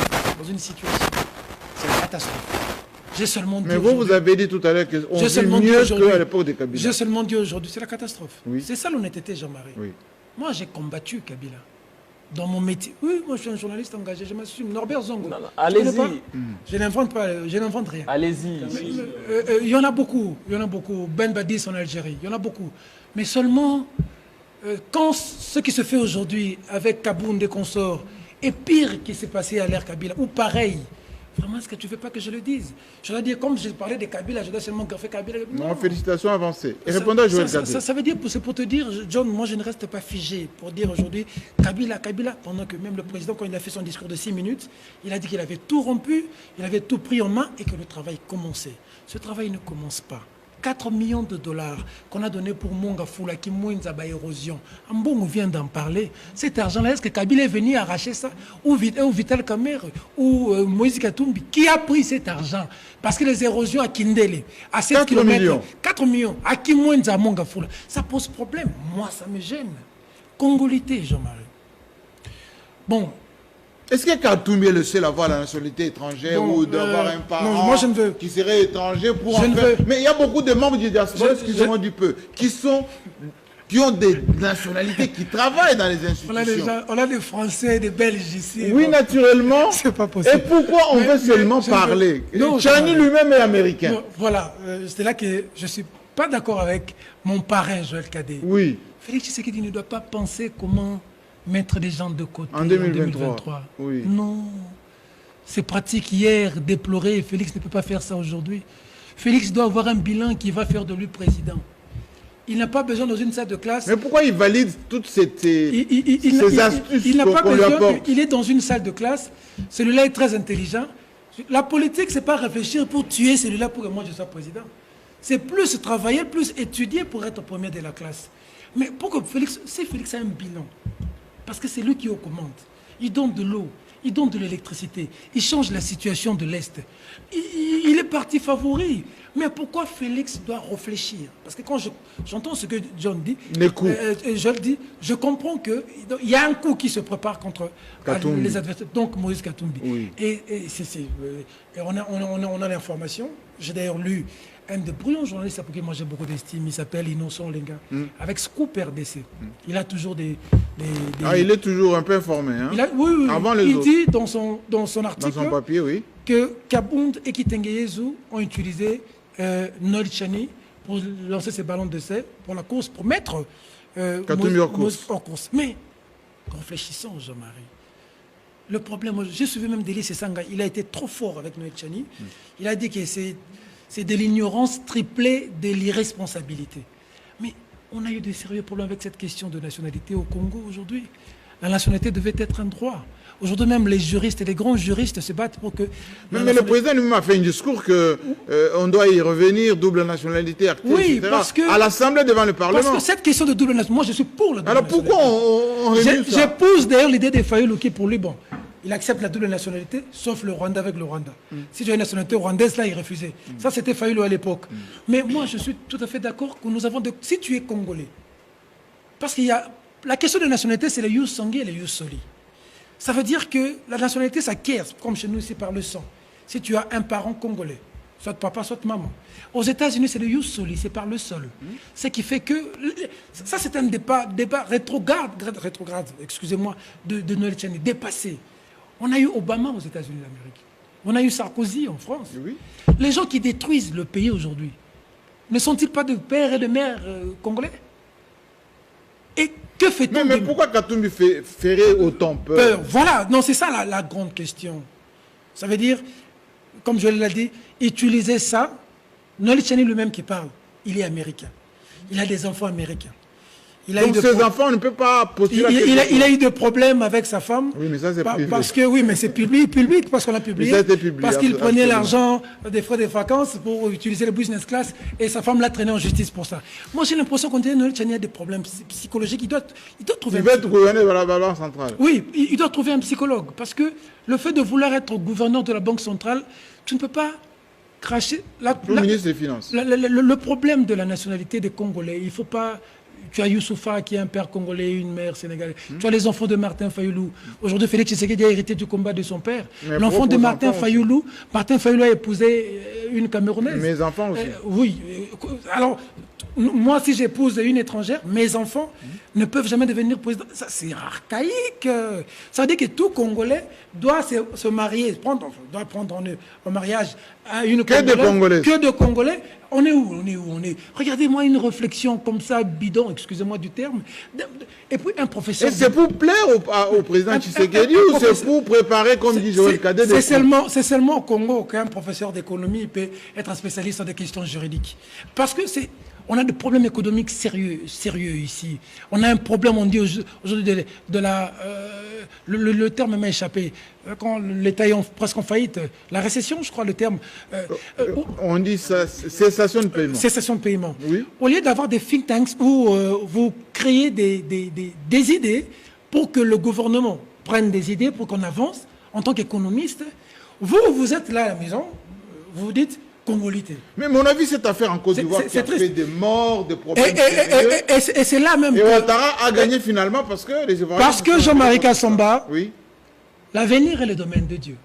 C'est une catastrophe. J'ai seulement dit Mais vous avez dit tout à l'heure qu'on vit mieux qu'à l'époque de Kabila. J'ai seulement dit aujourd'hui, c'est la catastrophe. Oui. C'est ça l'honnêteté, Jean-Marie. Oui. Moi, j'ai combattu Kabila. Dans mon métier. Oui, moi, je suis un journaliste engagé, je m'assume. Norbert Zongo. Non, Tu connais allez-y. pas Je n'invente pas, je n'invente rien. Allez-y. Il y en a beaucoup. Il y en a beaucoup. Ben Badis en Algérie. Il y en a beaucoup. Mais seulement, quand ce qui se fait aujourd'hui avec Kaboun et consorts est pire qui s'est passé à l'ère Kabila, ou pareil, vraiment, est-ce que tu ne veux pas que je le dise? Je dois dire, comme je parlais de Kabila, je dois seulement graffer Kabila. Non, félicitations avancées. Et répondez à Joël Kadé. Ça veut dire, c'est pour te dire, John, moi je ne reste pas figé pour dire aujourd'hui, Kabila, pendant que même le président, quand il a fait son discours de 6 minutes, il a dit qu'il avait tout rompu, il avait tout pris en main et que le travail commençait. Ce travail ne commence pas. 4 millions de dollars qu'on a donné pour Monga Foula, qui Mouinzaba érosion. Ambongo vient d'en parler. Cet argent-là, est-ce que Kabila est venu arracher ça? Ou Vital Kamer, ou Moïse Katumbi, qui a pris cet argent? Parce que les érosions à Kindele, à 7 km, 4 millions, à Kimouinza Monga Foula, ça pose problème. Moi, ça me gêne. Congolité, Jean-Marie. Bon. Est-ce que Katumbi est le seul à avoir la nationalité étrangère ou d'avoir un parent moi, je ne veux. qui serait étranger pour Je en ne faire... veux. Mais il y a beaucoup de membres du diaspora, excusez-moi du peu, qui ont des nationalités, qui travaillent dans les institutions. On a des Français, des Belges ici. Oui, naturellement. C'est pas possible. Et pourquoi on veut seulement parler? Tchani lui-même est américain. Non, voilà, c'est là que je ne suis pas d'accord avec mon parrain Joël Kadé. Oui. Félix Tshisekedi ne doit pas penser comment mettre des gens de côté en 2023. Oui. Non. C'est pratique hier, déploré. Félix ne peut pas faire ça aujourd'hui. Félix doit avoir un bilan qui va faire de lui président. Il n'a pas besoin dans une salle de classe. Mais pourquoi il valide toutes ces astuces qu'on lui apporte? Il est dans une salle de classe. Celui-là est très intelligent. La politique, ce n'est pas réfléchir pour tuer celui-là pour que moi je sois président. C'est plus travailler, plus étudier pour être premier de la classe. Mais pour que Félix, si Félix a un bilan, parce que c'est lui qui est aux commandes. Il donne de l'eau, il donne de l'électricité, il change la situation de l'Est. Il est parti favori. Mais pourquoi Félix doit réfléchir? Parce que quand j'entends ce que John dit, je comprends qu'il y a un coup qui se prépare contre les adversaires, donc Moïse Katumbi. Oui. Et on a l'information. J'ai d'ailleurs lu un de brillants journalistes pour qui moi j'ai beaucoup d'estime, il s'appelle Innocent Lenga, avec Scoop RDC. Il a toujours il est toujours un peu informé. Hein? Oui, avant les il autres. dit dans son article dans son papier, oui, que Kabound et Kitengeyezu ont utilisé Noël Tchani pour lancer ses ballons d'essai pour la course, pour mettre Katumbi en course. Mais réfléchissons, Jean-Marie. Le problème, j'ai suivi même Délice Sanga, il a été trop fort avec Noël Tchani. Il a dit que c'est de l'ignorance triplée de l'irresponsabilité. Mais on a eu de sérieux problèmes avec cette question de nationalité au Congo aujourd'hui. La nationalité devait être un droit. Aujourd'hui même, les juristes et les grands juristes se battent pour que... Mais le président lui-même a fait un discours qu'on doit y revenir, double nationalité active, oui, etc. parce que, à l'Assemblée devant le Parlement. Parce que cette question de double nationalité, moi je suis pour la double nationalité. Alors pourquoi on réduit ça? J'épouse d'ailleurs l'idée des Fayulu qui pour lui, bon, il accepte la double nationalité, sauf le Rwanda avec le Rwanda. Si tu as une nationalité rwandaise, là, il refusait. Ça, c'était Fayulu à l'époque. Mais moi, je suis tout à fait d'accord que nous avons... Si tu es congolais, parce qu'il y a... La question de nationalité, c'est le jus sanguin et le jus soli. Ça veut dire que la nationalité s'acquiert, comme chez nous ici, par le sang. Si tu as un parent congolais, soit papa, soit maman. Aux États-Unis, c'est le jus soli, c'est par le sol. Ce qui fait que... Ça, c'est un débat rétrograde, excusez-moi, de Noël Tchani, dépassé. On a eu Obama aux États-Unis d'Amérique. On a eu Sarkozy en France. Oui. Les gens qui détruisent le pays aujourd'hui, ne sont-ils pas de pères et de mères congolais? Et que fait-on? Mais pourquoi Katumbi ferait autant peur? Voilà, non, c'est ça la grande question. Ça veut dire, comme je l'ai dit, utiliser ça. Noli Tchani lui-même qui parle, il est américain. Il a des enfants américains. Donc ses enfants, on ne peut pas postuler. Il a eu des problèmes avec sa femme. Oui, mais ça c'est privé. Parce que oui, mais c'est public parce qu'on l'a publié. Parce qu'il prenait l'argent des frais de vacances pour utiliser le business class et sa femme l'a traîné en justice pour ça. Moi j'ai l'impression qu'on dit Noli Tchani a des problèmes psychologiques. Il doit trouver. Il va être gouverné par la Banque centrale. Oui, il doit trouver un psychologue parce que le fait de vouloir être gouverneur de la Banque centrale, tu ne peux pas cracher. Le ministre des Finances. Le problème de la nationalité des Congolais, il ne faut pas. Tu as Youssoufa qui est un père congolais et une mère sénégalaise. Tu as les enfants de Martin Fayoulou. Aujourd'hui, Félix Tshisekedi a hérité du combat de son père. L'enfant de Martin Fayoulou a épousé une Camerounaise. Mes enfants aussi. Oui. Alors, moi, si j'épouse une étrangère, mes enfants ne peuvent jamais devenir président. Ça, c'est archaïque. Ça veut dire que tout Congolais doit se marier, doit prendre en mariage à une Congolaise. Que de Congolais. On est où? Regardez-moi une réflexion comme ça, bidon, excusez-moi du terme. Et puis un professeur... Et c'est pour plaire au président Tshisekedi ou c'est pour préparer, comme dit Joël Cadet, c'est seulement au Congo qu'un professeur d'économie peut être un spécialiste en des questions juridiques. Parce que on a des problèmes économiques sérieux ici. On a un problème, on dit aujourd'hui, le terme m'a échappé. Quand l'État est presque en faillite, la récession, je crois, le terme. On dit ça, cessation de paiement. Cessation de paiement. Oui. Au lieu d'avoir des think tanks où vous créez des idées pour que le gouvernement prenne des idées, pour qu'on avance, en tant qu'économiste, vous êtes là à la maison, vous vous dites... Congolité. Mais mon avis, cette affaire en Côte d'Ivoire qui a fait des morts, des problèmes. Et c'est là même. Et Ouattara a gagné finalement parce que les Ivoiriens. Parce que Jean-Marie Kassamba, oui. L'avenir est le domaine de Dieu.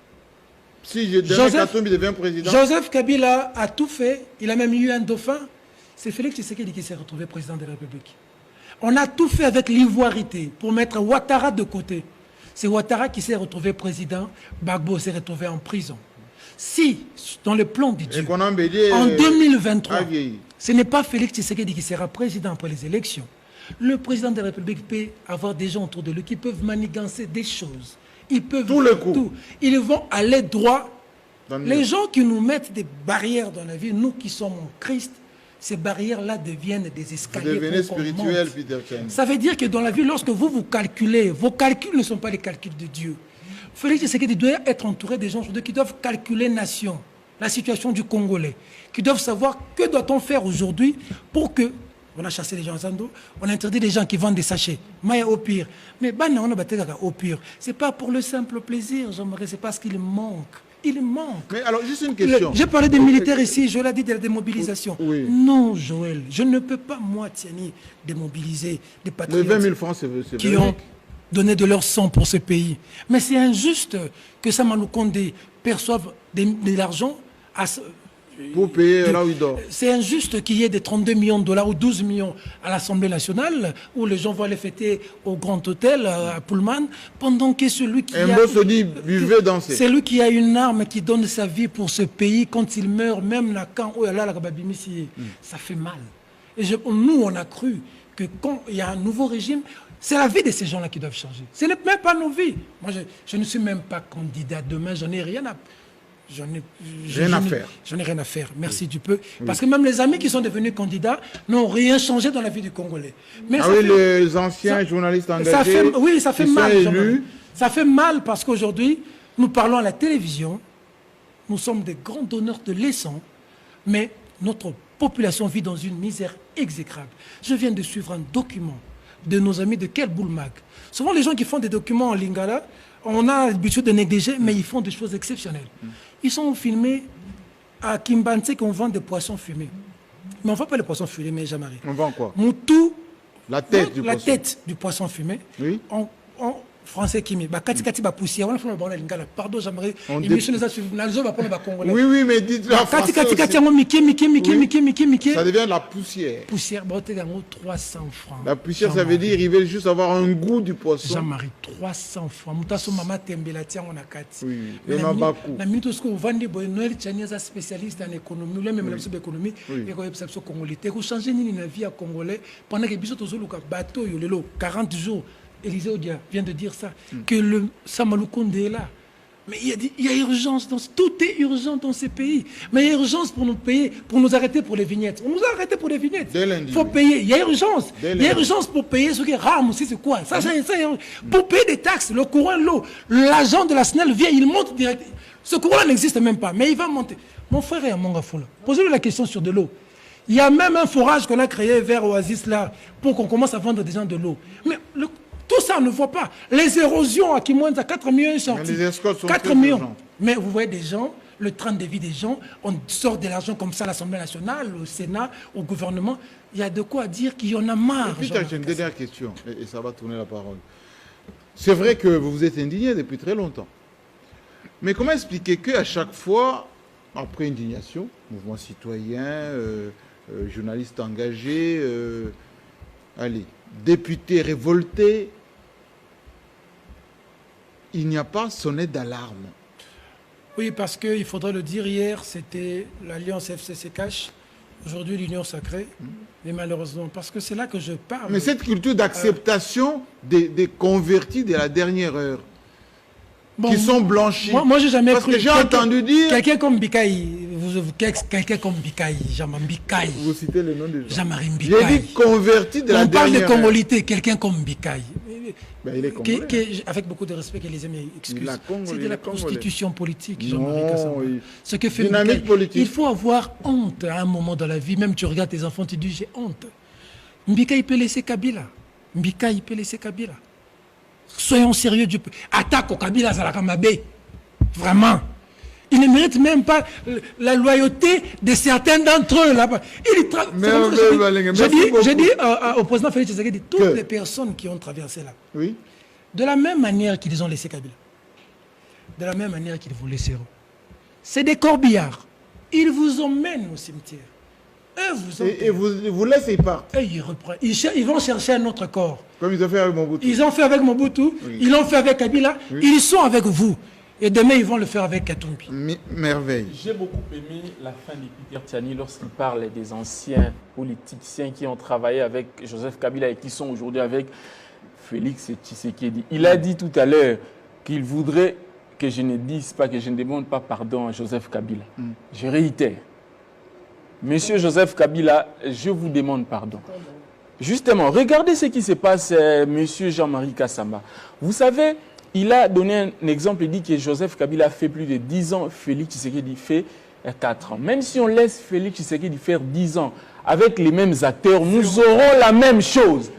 Si Katumbi devient président. Joseph Kabila a tout fait. Il a même eu un dauphin. C'est Félix Tshisekedi qui s'est retrouvé président de la République. On a tout fait avec l'ivoirité pour mettre Ouattara de côté. C'est Ouattara qui s'est retrouvé président. Gbagbo s'est retrouvé en prison. Si, dans le plan de Dieu, en 2023, ce n'est pas Félix Tshisekedi qui sera président après les élections, le président de la République peut avoir des gens autour de lui qui peuvent manigancer des choses. Ils peuvent tout. Ils vont aller droit. Les gens qui nous mettent des barrières dans la vie, nous qui sommes en Christ, ces barrières-là deviennent des escaliers. Vous devenez spirituel, Peter Chen. Ça veut dire que dans la vie, lorsque vous calculez, vos calculs ne sont pas les calculs de Dieu. Félix Tshisekedi doit être entouré des gens qui doivent calculer nation, la situation du Congolais, qui doivent savoir que doit-on faire aujourd'hui pour que... On a chassé les gens en Zando, on a interdit les gens qui vendent des sachets. Maya au pire. Mais on a battu au pire. Ce n'est pas pour le simple plaisir, Jean-Marie, c'est parce qu'il manque. Il manque. Mais alors, juste une question. J'ai parlé des militaires ici, je l'ai dit de la démobilisation. Oui. Non, Joël, je ne peux pas, moi, Tiani, démobiliser des patriotes. Les 20 000 francs, c'est qui ont donné de leur sang pour ce pays. Mais c'est injuste que Samalou Kondé perçoive de l'argent pour payer là où il dort. C'est injuste qu'il y ait des 32 millions de dollars ou 12 millions à l'Assemblée nationale, où les gens vont aller fêter au Grand Hôtel à Pullman, pendant que celui qui celui qui a une arme, qui donne sa vie pour ce pays, quand il meurt, même ça fait mal. Et nous, on a cru que quand il y a un nouveau régime, c'est la vie de ces gens-là qui doivent changer. Ce n'est même pas nos vies. Moi, je ne suis même pas candidat demain, j'en ai rien à... J'en ai rien à faire. Merci du peu. Oui. Parce que même les amis qui sont devenus candidats n'ont rien changé dans la vie du Congolais. Mais les anciens journalistes engagés. Ça fait mal. Ça fait mal parce qu'aujourd'hui, nous parlons à la télévision. Nous sommes des grands donneurs de leçons. Mais notre population vit dans une misère exécrable. Je viens de suivre un document de nos amis de Kelboulmag. Souvent, les gens qui font des documents en lingala, on a l'habitude de négliger, mais ils font des choses exceptionnelles. Ils sont filmés à Kimbanse qu'on vend des poissons fumés. Mais on ne vend pas les poissons fumés, Jean-Marie. On vend quoi? Moutou, la tête du poisson fumé. Oui. On français qui me kati ba poussière on fait le lingala pardon j'aimerais émission des sur nazo ba pour ba congolais oui mais dites la kati miki ça devient la poussière bon t'es dans 300 francs la poussière ça veut dire il veut juste avoir un goût du poisson Jean-Marie 300 francs mutaso mama tembela tiango na kati oui na minute ce que vandi boy Noël Tchania za spécialiste en économie ou même la économie et ko yebisa so congolais te ko changer nini na vie à congolais pendant que biso tozoluka bateau yo lelo 40 jours Élisée Odia vient de dire ça, que le Samaloukonde est là. Mais il y a urgence, tout est urgent dans ces pays. Mais il y a urgence pour nous payer, pour nous arrêter pour les vignettes. On nous a arrêté pour les vignettes. Il faut payer, il y a urgence. Il y a urgence pour payer ce qui est rare aussi, c'est quoi ça, pour payer des taxes, le courant, l'eau, l'agent de la SNEL vient, il monte direct. Ce courant n'existe même pas, mais il va monter. Mon frère est à Mongafoula. Posez-lui la question sur de l'eau. Il y a même un forage qu'on a créé vers Oasis là, pour qu'on commence à vendre des gens de l'eau. Mais tout ça, on ne voit pas. Les érosions à Kimwenza, 4 millions sortis. Les escortes sont 4 millions. Urgentes. Mais vous voyez des gens, le train de vie des gens, on sort de l'argent comme ça à l'Assemblée nationale, au Sénat, au gouvernement. Il y a de quoi dire qu'il y en a marre. Et puis, j'ai une dernière question, et ça va tourner la parole. C'est vrai que vous vous êtes indigné depuis très longtemps. Mais comment expliquer qu'à chaque fois, après indignation, mouvement citoyen, journaliste engagé, député révolté, il n'y a pas sonné d'alarme. Oui, parce qu'il faudrait le dire, hier, c'était l'Alliance FCC Cash, aujourd'hui l'Union Sacrée, mais malheureusement, parce que c'est là que je parle. Mais cette culture d'acceptation des convertis de la dernière heure, qui sont blanchis. Moi j'ai jamais cru. Parce que j'ai entendu dire... Quelqu'un comme Bikaï, quelqu'un comme Bikaï, Jean-Marie Bikaï. Vous citez le nom des gens. Jean-Marie Bikaï. J'ai dit converti de la dernière heure. On parle de congolité, quelqu'un comme Bikaï. Ben, il est congolais. Avec beaucoup de respect, que les amis excusent. C'est de la congolais. Prostitution politique, Jean-Marie Kassamba. Oui. Ce que fait Dynamique Bikaï, politique. il faut avoir honte à un moment dans la vie. Même tu regardes tes enfants, tu dis j'ai honte. Bikaï peut laisser Kabila. Bikaï peut laisser Kabila. Soyons sérieux. Attaque au Kabila Zalakamabé. Vraiment. Ils ne méritent même pas la loyauté de certains d'entre eux là-bas. J'ai dit au président Félix Tshisekedi, toutes les personnes qui ont traversé là, oui. De la même manière qu'ils ont laissé Kabila, de la même manière qu'ils vous laisseront. C'est des corbillards. Ils vous emmènent au cimetière. Et vous laissez, ils partent. Et ils reprennent. Ils vont chercher un autre corps. Comme ils ont fait avec Mobutu. Ils ont fait avec Mobutu, oui. Ils l'ont fait avec Kabila, oui. Ils sont avec vous. Et demain, ils vont le faire avec Katumbi. Merveille. J'ai beaucoup aimé la fin de Peter Tiani lorsqu'il parle des anciens politiciens qui ont travaillé avec Joseph Kabila et qui sont aujourd'hui avec Félix Tshisekedi. Il a dit tout à l'heure qu'il voudrait que je ne dise pas, que je ne demande pas pardon à Joseph Kabila. Je réitère. Monsieur Joseph Kabila, je vous demande pardon. Justement, regardez ce qui se passe, monsieur Jean-Marie Kassamba. Vous savez, il a donné un exemple, il dit que Joseph Kabila fait plus de 10 ans, Félix Tshisekedi fait 4 ans. Même si on laisse Félix Tshisekedi faire 10 ans avec les mêmes acteurs, nous aurons la même chose.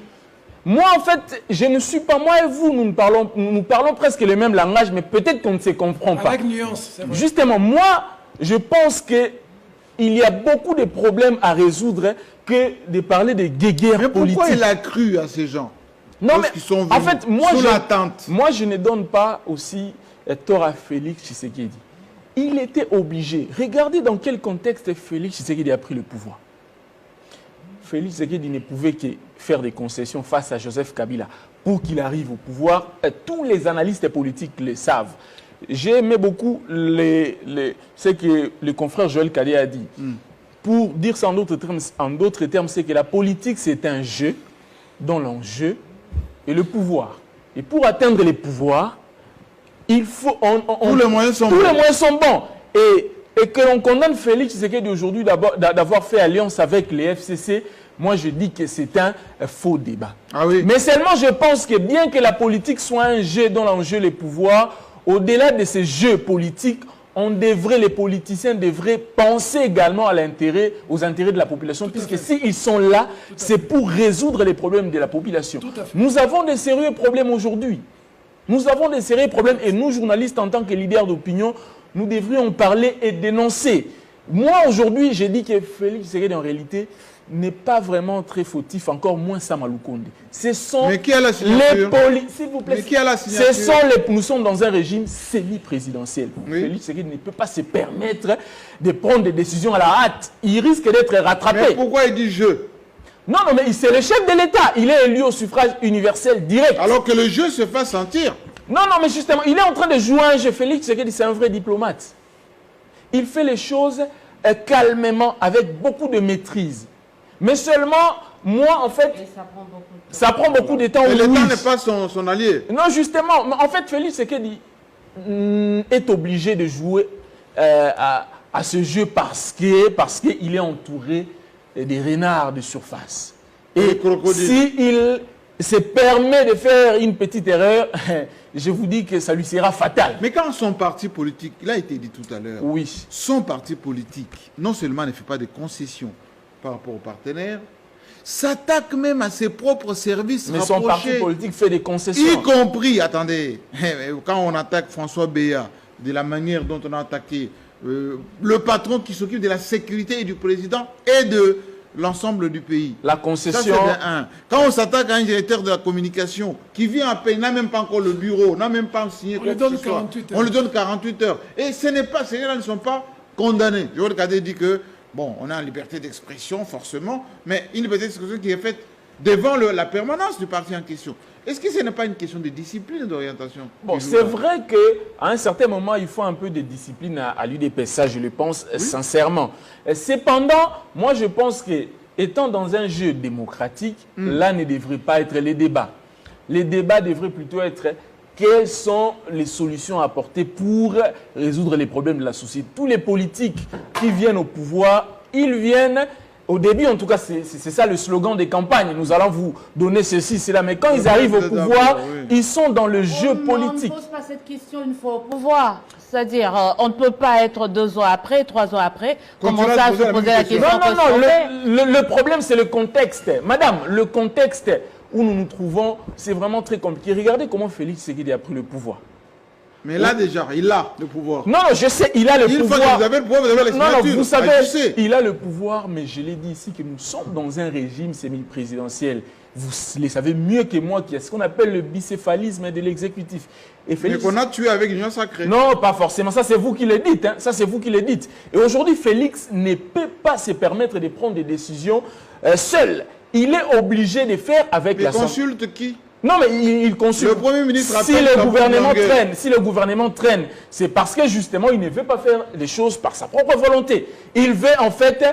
Moi, en fait, je ne suis pas, moi et vous, nous parlons presque le même langage, mais peut-être qu'on ne se comprend pas. Avec nuance, c'est vrai. Justement, moi, je pense qu'il y a beaucoup de problèmes à résoudre que de parler de guéguerre politique. Mais pourquoi il a cru à ces gens? Non, mais sont en fait, moi, je ne donne pas aussi tort à Félix Tshisekedi. Il était obligé. Regardez dans quel contexte Félix Tshisekedi a pris le pouvoir. Félix Tshisekedi ne pouvait que faire des concessions face à Joseph Kabila pour qu'il arrive au pouvoir. Tous les analystes politiques le savent. J'ai aimé beaucoup ce que le confrère Joël Kadé a dit. Pour dire ça en d'autres termes, c'est que la politique, c'est un jeu dont l'enjeu est le pouvoir. Et pour atteindre les pouvoirs, il faut... tous les moyens sont bons. Et que l'on condamne Félix Tshisekedi aujourd'hui d'avoir fait alliance avec les FCC, moi je dis que c'est un faux débat. Ah oui. Mais seulement je pense que bien que la politique soit un jeu dont l'enjeu est le pouvoir, au-delà de ces jeux politiques, les politiciens devraient penser également aux intérêts de la population, puisque s'ils sont là, c'est pour résoudre les problèmes de la population. Nous avons de sérieux problèmes aujourd'hui. Nous avons de sérieux problèmes et nous, journalistes, en tant que leaders d'opinion, nous devrions parler et dénoncer. Moi, aujourd'hui, j'ai dit que Félix Tshisekedi, en réalité, n'est pas vraiment très fautif, encore moins Sama Lukonde. Ce sont mais qui a la signature? S'il vous plaît, mais qui a la signature? nous sommes dans un régime semi-présidentiel. Oui. Félix Tshisekedi ne peut pas se permettre de prendre des décisions à la hâte. Il risque d'être rattrapé. Mais pourquoi il dit « je » ? Non, mais c'est le chef de l'État. Il est élu au suffrage universel direct. Alors que le jeu se fait sentir. Non, mais justement, il est en train de jouer un jeu. Félix Tshisekedi, c'est un vrai diplomate. Il fait les choses calmement, avec beaucoup de maîtrise. Mais seulement, moi, en fait, ça prend beaucoup de temps. Et l'État n'est pas son allié. Non, justement. En fait, Félix Tshisekedi est obligé de jouer à ce jeu parce qu'il est entouré des renards de surface. Et s'il se permet de faire une petite erreur, je vous dis que ça lui sera fatal. Mais quand son parti politique, il a été dit tout à l'heure, oui, son parti politique, non seulement ne fait pas de concessions par rapport aux partenaires, s'attaque même à ses propres services mais rapprochés. Son parti politique fait des concessions. Y compris, attendez, quand on attaque François Béat, de la manière dont on a attaqué le patron qui s'occupe de la sécurité et du président et de l'ensemble du pays. La concession. Ça, quand on s'attaque à un directeur de la communication qui vient à peine, n'a même pas encore le bureau, n'a même pas signé quoi que ce soit, on lui donne 48 heures. Et ce n'est pas, ces gens-là ne sont pas condamnés. Joël Cadet dit que, bon, on a une liberté d'expression, forcément, mais une liberté d'expression qui est faite devant la permanence du parti en question. Est-ce que ce n'est pas une question de discipline et d'orientation? Bon, c'est vrai qu'à un certain moment, il faut un peu de discipline à l'UDPS, ça je le pense sincèrement. Cependant, moi je pense que, étant dans un jeu démocratique, là ne devrait pas être les débats. Les débats devraient plutôt être quelles sont les solutions à apporter pour résoudre les problèmes de la société. Tous les politiques qui viennent au pouvoir, ils viennent... Au début, en tout cas, c'est ça le slogan des campagnes. Nous allons vous donner ceci, cela. Mais quand ils arrivent au pouvoir, ils sont dans le jeu politique. On ne pose pas cette question une fois au pouvoir. C'est-à-dire, on ne peut pas être 2 ans après, 3 ans après, commencer à se poser la question. Non. Le problème, c'est le contexte. Madame, le contexte où nous nous trouvons, c'est vraiment très compliqué. Regardez comment Félix Tshisekedi a pris le pouvoir. Mais là déjà, il a le pouvoir. Non, je sais, il a le pouvoir. Une fois que vous avez le pouvoir, vous avez la signature. Non, vous savez, il a le pouvoir, mais je l'ai dit ici que nous sommes dans un régime semi-présidentiel. Vous le savez mieux que moi qu'il y a ce qu'on appelle le bicéphalisme de l'exécutif. Mais qu'on a tué avec l'Union sacrée. Non, pas forcément. Ça, c'est vous qui le dites. Ça, c'est vous qui le dites. Et aujourd'hui, Félix ne peut pas se permettre de prendre des décisions seul. Il est obligé de faire avec la... Mais consulte qui? Non, mais il consulte. Le Premier ministre si le gouvernement traîne, c'est parce que justement, il ne veut pas faire les choses par sa propre volonté. Il veut en fait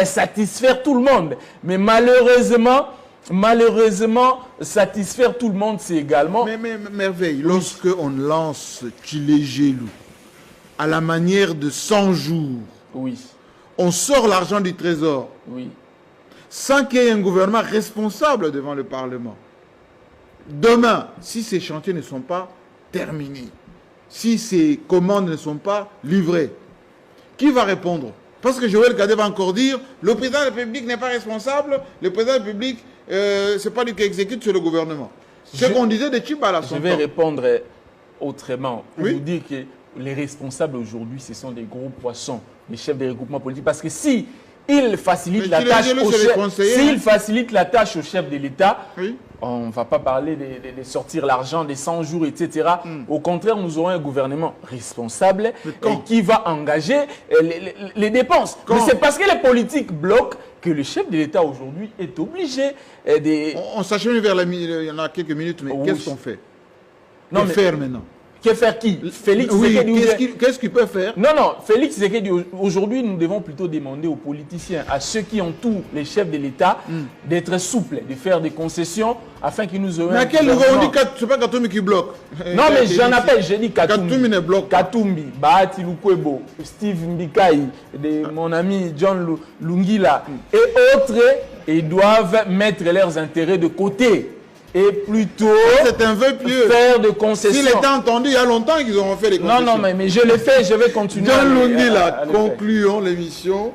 satisfaire tout le monde. Mais malheureusement, satisfaire tout le monde, c'est également... Mais merveille, lorsque on lance Tchilégelou à la manière de 100 jours, oui, on sort l'argent du trésor, oui, sans qu'il y ait un gouvernement responsable devant le Parlement. Demain, si ces chantiers ne sont pas terminés, si ces commandes ne sont pas livrées, qui va répondre? Parce que Joël Cadet va encore dire, le président de la République n'est pas responsable, le président de la République, c'est pas lui qui exécute, c'est le gouvernement. C'est ce qu'on disait de Tchibala. Je vais répondre autrement. Pour vous dire que les responsables aujourd'hui, ce sont des gros poissons, les chefs des regroupements politiques. Parce que si il facilite la tâche au chef de l'État, on ne va pas parler de sortir l'argent des 100 jours, etc. Au contraire, nous aurons un gouvernement responsable et qui va engager les dépenses. Mais c'est parce que les politiques bloquent que le chef de l'État aujourd'hui est obligé de... On s'achemine vers il y en a quelques minutes, mais qu'est-ce qu'on fait? Que faire maintenant? Que faire qui? Félix Tshisekedi. Qu'est-ce qu'il peut faire? Non, Félix Tshisekedi, aujourd'hui, nous devons plutôt demander aux politiciens, à ceux qui entourent les chefs de l'État, d'être souples, de faire des concessions, afin qu'ils nous aient... Mais à quel niveau on dit que c'est pas Katumbi qui bloque? Non, mais j'en appelle, j'ai dit Katumbi. Katumbi ne bloque pas. Katumbi, Bahati Lukwebo, Steve Mbikai, mon ami John Lungila, et autres, ils doivent mettre leurs intérêts de côté. Et plutôt c'est un vœu pieux. Faire de concessions. S'il était entendu il y a longtemps qu'ils auront fait les concessions. Non, mais je l'ai fait, je vais continuer. John Lungila, concluons l'émission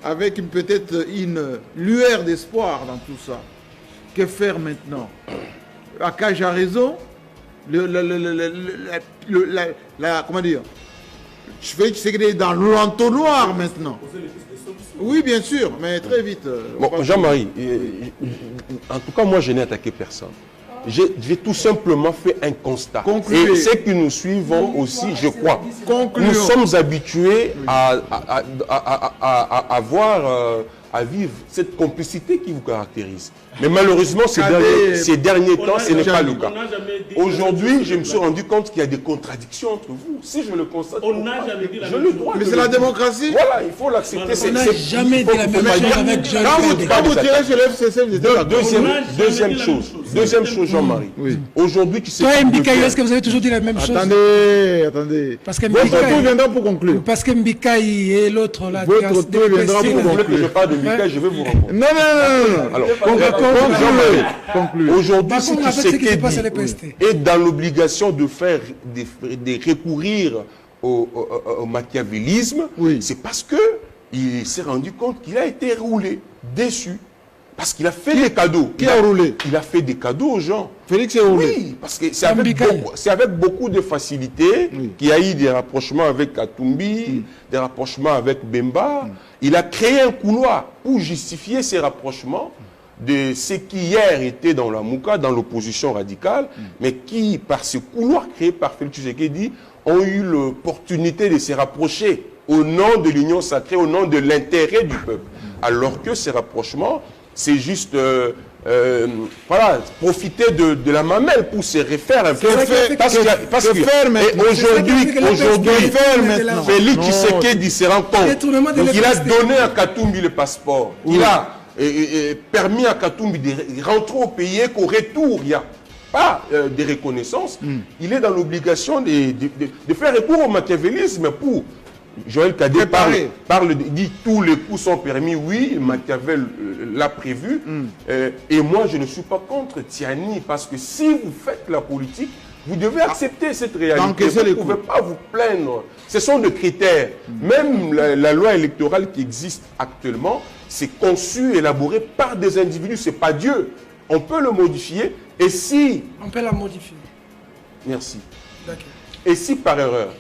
avec peut-être une lueur d'espoir dans tout ça. Que faire maintenant? Akaj a raison. Comment dire? Félix Tshisekedi est dans l'entonnoir maintenant. Oui, bien sûr, mais très vite. Bon, Jean-Marie, en tout cas, moi, je n'ai attaqué personne. J'ai tout simplement fait un constat. Concluez. Et ceux qui nous suivent aussi, je crois, Concluons. nous sommes habitués à vivre cette complicité qui vous caractérise. Mais malheureusement, ces derniers temps, ce n'est pas le cas. Aujourd'hui, je me suis rendu compte qu'il y a des contradictions entre vous. Si je le constate, je le dois. Mais c'est la démocratie. Voilà, il faut l'accepter. On n'a jamais dit la même chose avec Jean Quand vous tirez sur l'FCC, vous êtes d'accord. Deuxième chose, Jean-Marie. Aujourd'hui, tu sais. Toi, Mbikaï, est-ce que vous avez toujours dit la même chose? Attendez. Parce que Votre tour viendra pour conclure. Parce que Mbikaï et l'autre là. Votre tour viendra pour conclure. conclure. Je parle de Mbikaï, je vais vous rencontrer. Non. Alors, aujourd'hui, si tu sais est dans l'obligation de recourir au machiavélisme, c'est parce qu'il s'est rendu compte qu'il a été roulé, déçu. Parce qu'il a fait des cadeaux. Qui a roulé? Il a fait des cadeaux aux gens. Félix est roulé. Oui, parce que c'est avec beaucoup de facilité qu'il y a eu des rapprochements avec Katumbi, des rapprochements avec Bemba. Il a créé un couloir pour justifier ces rapprochements de ceux qui hier étaient dans la Mouka, dans l'opposition radicale, mais qui, par ce couloir créé par Félix Tshisekedi, ont eu l'opportunité de se rapprocher au nom de l'union sacrée, au nom de l'intérêt du peuple. Alors que ces rapprochements, c'est juste profiter de la mamelle pour se refaire un peu. Aujourd'hui, Félix Tshisekedi se rend compte. Il a donné à Katumbi le passeport. Il a permis à Katumbi de rentrer au pays, qu'au retour, il n'y a pas de reconnaissance. Il est dans l'obligation de faire recours au machiavélisme pour... Joël Cadet dit tous les coups sont permis, oui, Machiavel l'a prévu. Et moi, je ne suis pas contre Tiani, parce que si vous faites la politique, vous devez accepter cette réalité. Vous ne pouvez pas vous plaindre. Ce sont des critères. Même la loi électorale qui existe actuellement, c'est conçu, élaboré par des individus, ce n'est pas Dieu. On peut le modifier, et si... On peut la modifier. Merci. D'accord. Et si par erreur,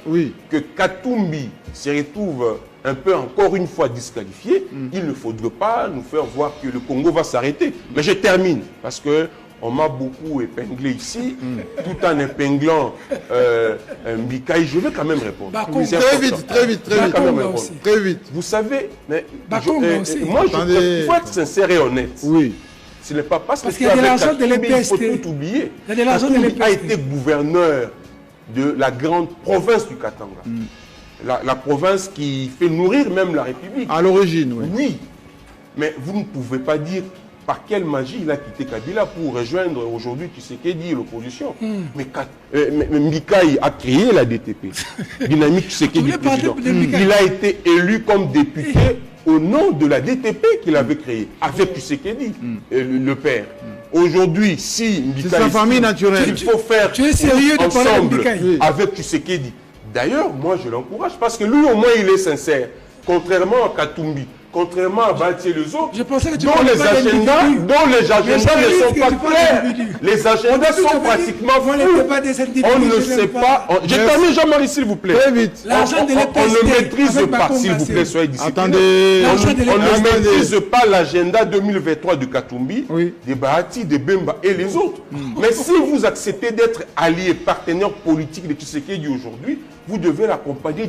que Katumbi se retrouve un peu encore une fois disqualifié, il ne faudrait pas nous faire voir que le Congo va s'arrêter. Mais je termine, parce qu'on m'a beaucoup épinglé ici, tout en épinglant Mbikaï. Je vais quand même répondre. Très vite. Vous savez, mais moi, il faut être sincère et honnête. Oui. Ce n'est pas parce que qu'il y a de l'argent de l'EPST. Il faut tout oublier. Katumbi a été gouverneur de la grande province du Katanga. La province qui fait nourrir même la République. À l'origine, oui. Oui. Mais vous ne pouvez pas dire par quelle magie il a quitté Kabila pour rejoindre aujourd'hui Tshisekedi, l'opposition. Mais Mbikaï a créé la DTP. Dynamique Tshisekedi président. Il a été élu comme député au nom de la DTP qu'il avait créée, avec Tshisekedi, le père. Aujourd'hui, si c'est sa famille naturelle. Il faut faire ensemble avec Tshisekedi. D'ailleurs, moi je l'encourage parce que lui au moins il est sincère. Contrairement à Katumbi, contrairement à Bati et les autres, dont les agendas ne sont pas clairs. Les agendas sont pratiquement fous. On ne sait pas. Je termine, Jean-Marie, s'il vous plaît. Très vite. On ne maîtrise pas, s'il vous plaît, soyez disciplinés. Attendez. On ne maîtrise pas l'agenda 2023 de Katumbi, de Bahati, de Bemba et les autres. Mais si vous acceptez d'être allié, partenaire politique de Tshisekedi aujourd'hui, vous devez l'accompagner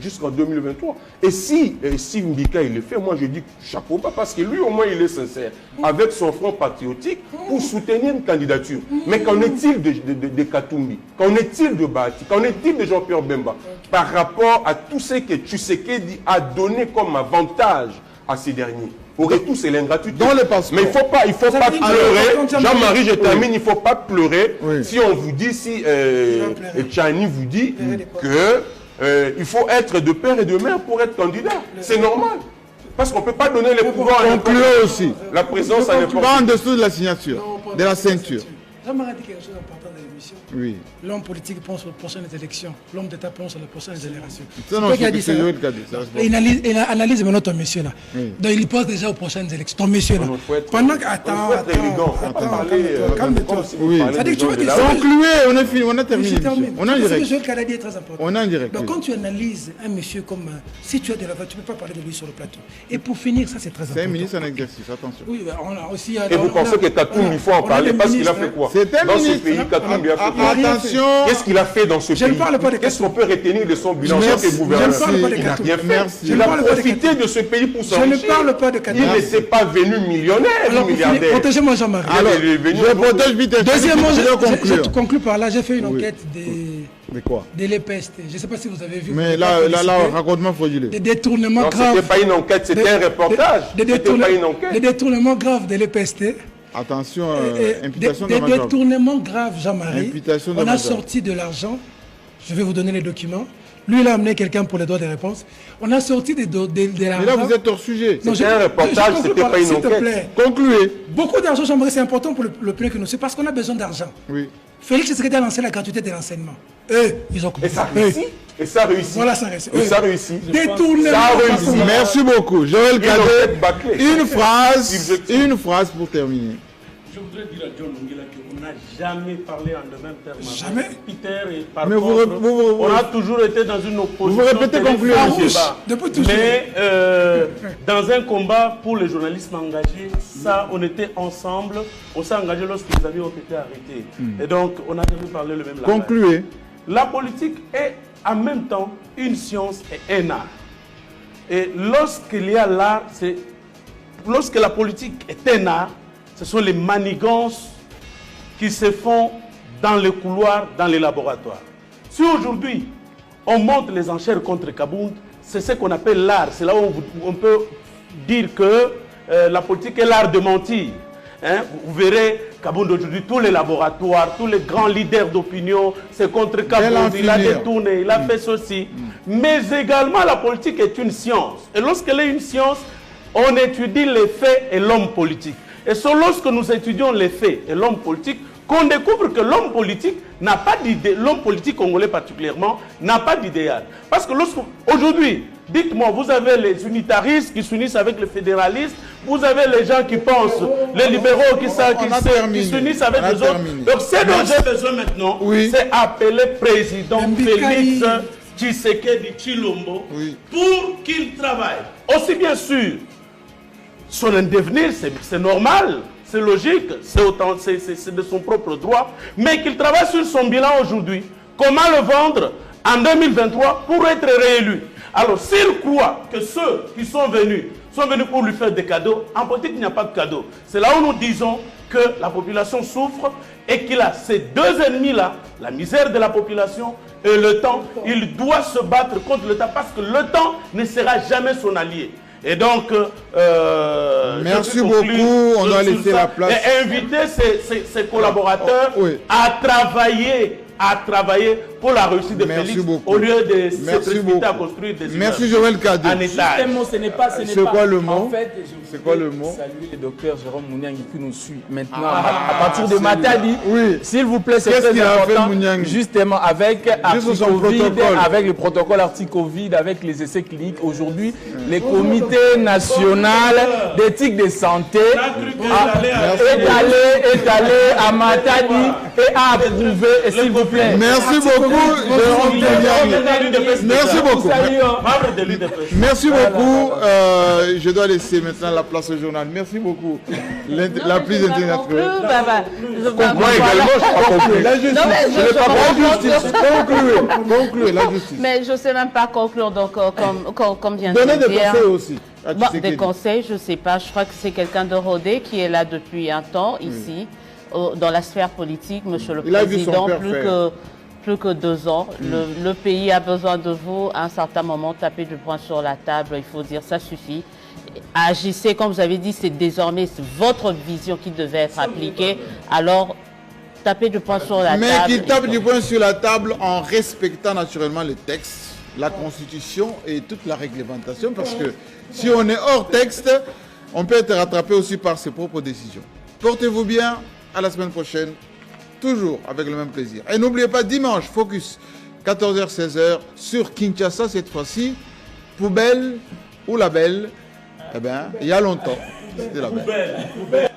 jusqu'en 2023. Et si Mbika il le fait, moi je dis chapeau bas, parce que lui au moins il est sincère avec son front patriotique pour soutenir une candidature. Mais qu'en est-il de Katumbi? Qu'en est-il de Bahati? Qu'en est-il de Jean-Pierre Bemba par rapport à tout ce que Tshisekedi a donné comme avantage à ces derniers? Au retour, c'est l'ingratitude. Mais il ne faut pas pleurer. Jean-Marie, je termine, il ne faut pas pleurer si on vous dit, si Tchani vous dit qu'il faut être de père et de mère pour être candidat. C'est normal. Parce qu'on ne peut pas donner les pouvoirs à conclure aussi. La présence à n'importe qui. Pas en dessous de la signature, de la ceinture. Jean-Marie a dit quelque chose d'important dans l'émission. Oui. L'homme politique pense aux prochaines élections. L'homme d'État pense aux prochaines générations. C'est toi qui as dit ça. Il analyse maintenant ton monsieur là. Oui. Donc il pense déjà aux prochaines élections. Ton monsieur là. Pendant que... Attends. Calme-toi. Oui. C'est-à-dire que tu vois que... Concluez, on a terminé. On a un direct. Ce que Joël dit est très important. On a un direct. Donc quand tu analyses un monsieur comme... Si tu as de la voix, tu ne peux pas parler de lui sur le plateau. Et pour finir, ça c'est très important. C'est un ministre en exercice, attention. Oui, on a aussi... Et vous pensez que Katoum, il faut en parler parce qu'il a fait quoi? C'est un dans ministre. Ce pays, Katoum, il a fait quoi? Attention. Qu'est-ce qu'il a fait dans ce pays? Je ne parle pas de Katoum. Qu'est-ce qu'on peut retenir de son bilan? Je gouverneur? Je ne parle pas de Katoum. Il n'a rien fait. Il a profité de ce pays pour s'enrichir. Je ne parle pas de Katoum. Il n'était pas venu millionnaire ou milliardaire. Protégez-moi Jean-Marie. Alors, je protège vite. Deuxièmement, je conclue par là. J'ai fait une enquête de quoi? De l'EPST. Je ne sais pas si vous avez vu. Mais là, raconte-moi, Fogilé. Des détournements graves. Ce n'était pas une enquête, c'était un reportage. C'était pas une enquête. Des détournements graves de l'EPST. Attention, imputation de des détournements graves, Jean-Marie. On a sorti de l'argent. Je vais vous donner les documents. Lui, il a amené quelqu'un pour les droits des réponses. On a sorti de l'argent. Mais là, vous êtes hors sujet. C'était un reportage, c'était pas une enquête. Concluez. Beaucoup d'argent, Jean-Marie, c'est important pour le plein que nous sommes parce qu'on a besoin d'argent. Oui. Félix Tshisekedi a lancé la gratuité de l'enseignement. Eux, ils ont compris. Et ça réussit. Et ça réussit. Voilà, ça réussit. Et ça réussit. Détournement. Ça réussit. Merci beaucoup. Joël Cadet, une phrase pour terminer. Je voudrais dire à John Lungela qu'on n'a jamais parlé en de même terme. Jamais. Peter et par Mais contre, on a toujours été dans une opposition. Vous répétez conclure. Depuis toujours. Mais dans un combat pour le journalisme engagé, ça, on était ensemble. On s'est engagé lorsque les amis ont été arrêtés. Et donc, on a jamais parlé le même langage. Concluez. La politique est en même temps une science et un art. Et lorsqu'il y a l'art, lorsque la politique est un art, ce sont les manigances qui se font dans les couloirs, dans les laboratoires. Si aujourd'hui, on monte les enchères contre Kabound, c'est ce qu'on appelle l'art. C'est là où on peut dire que la politique est l'art de mentir. Hein? Vous verrez, Kabound aujourd'hui, tous les laboratoires, tous les grands leaders d'opinion, c'est contre Kabound, il a détourné, il a fait ceci. Mais également, la politique est une science. Et lorsqu'elle est une science, on étudie les faits et l'homme politique. Et c'est lorsque nous étudions les faits et l'homme politique qu'on découvre que l'homme politique n'a pas d'idée, l'homme politique congolais particulièrement, n'a pas d'idéal. Parce que aujourd'hui, dites-moi, vous avez les unitaristes qui s'unissent avec les fédéralistes, vous avez les gens qui pensent, les libéraux qui s'unissent avec les autres. Donc ce dont j'ai besoin maintenant, c'est appeler président Félix Tshisekedi Tshilombo pour qu'il travaille. Aussi bien sûr, son devenir, c'est normal, c'est logique, c'est de son propre droit, mais qu'il travaille sur son bilan aujourd'hui. Comment le vendre en 2023 pour être réélu? Alors, s'il croit que ceux qui sont venus pour lui faire des cadeaux, en politique, il n'y a pas de cadeaux. C'est là où nous disons que la population souffre et qu'il a ces deux ennemis-là, la misère de la population et le temps. Il doit se battre contre le temps parce que le temps ne sera jamais son allié. Et donc, merci beaucoup. On doit laisser la place. Et inviter ses collaborateurs à travailler pour la réussite de Félix au lieu de se précipiter à construire des immeubles. Merci Joël Cadet. Justement, ce n'est pas. C'est quoi le mot? En fait, c'est quoi le mot? Saluer le docteur Jérôme Mouniang qui nous suit maintenant à partir de Matadi. Oui. S'il vous plaît, c'est très important. Justement, avec le protocole anti-Covid, avec les essais cliniques. Aujourd'hui, les comités nationaux d'éthique de santé est allé à Matadi et a approuvé. S'il vous plaît. Merci beaucoup, Jérôme Mouniang. Merci beaucoup. Merci beaucoup. Je dois laisser maintenant la place au journal. Merci beaucoup. La plus internationale. Moi également, je conclure. La justice. Concluez, la justice. Mais je ne sais même pas conclure, donc comme vient de dire. Donnez des conseils aussi. Des conseils, je ne sais pas. Je crois que c'est quelqu'un de rodé qui est là depuis un temps ici, dans la sphère politique. Monsieur le Président, plus que 2 ans. Le pays a besoin de vous. À un certain moment, taper du poing sur la table, il faut dire ça suffit. Agissez, comme vous avez dit, c'est désormais votre vision qui devait être appliquée. Alors, tapez du poing sur la table. Mais qu'il tape du poing sur la table en respectant naturellement les textes, la Constitution et toute la réglementation. Parce que si on est hors texte, on peut être rattrapé aussi par ses propres décisions. Portez-vous bien. À la semaine prochaine. toujours avec le même plaisir. Et n'oubliez pas, dimanche, focus, 14h-16h, sur Kinshasa cette fois-ci. Poubelle ou la belle? Eh bien, il y a longtemps, c'était la belle.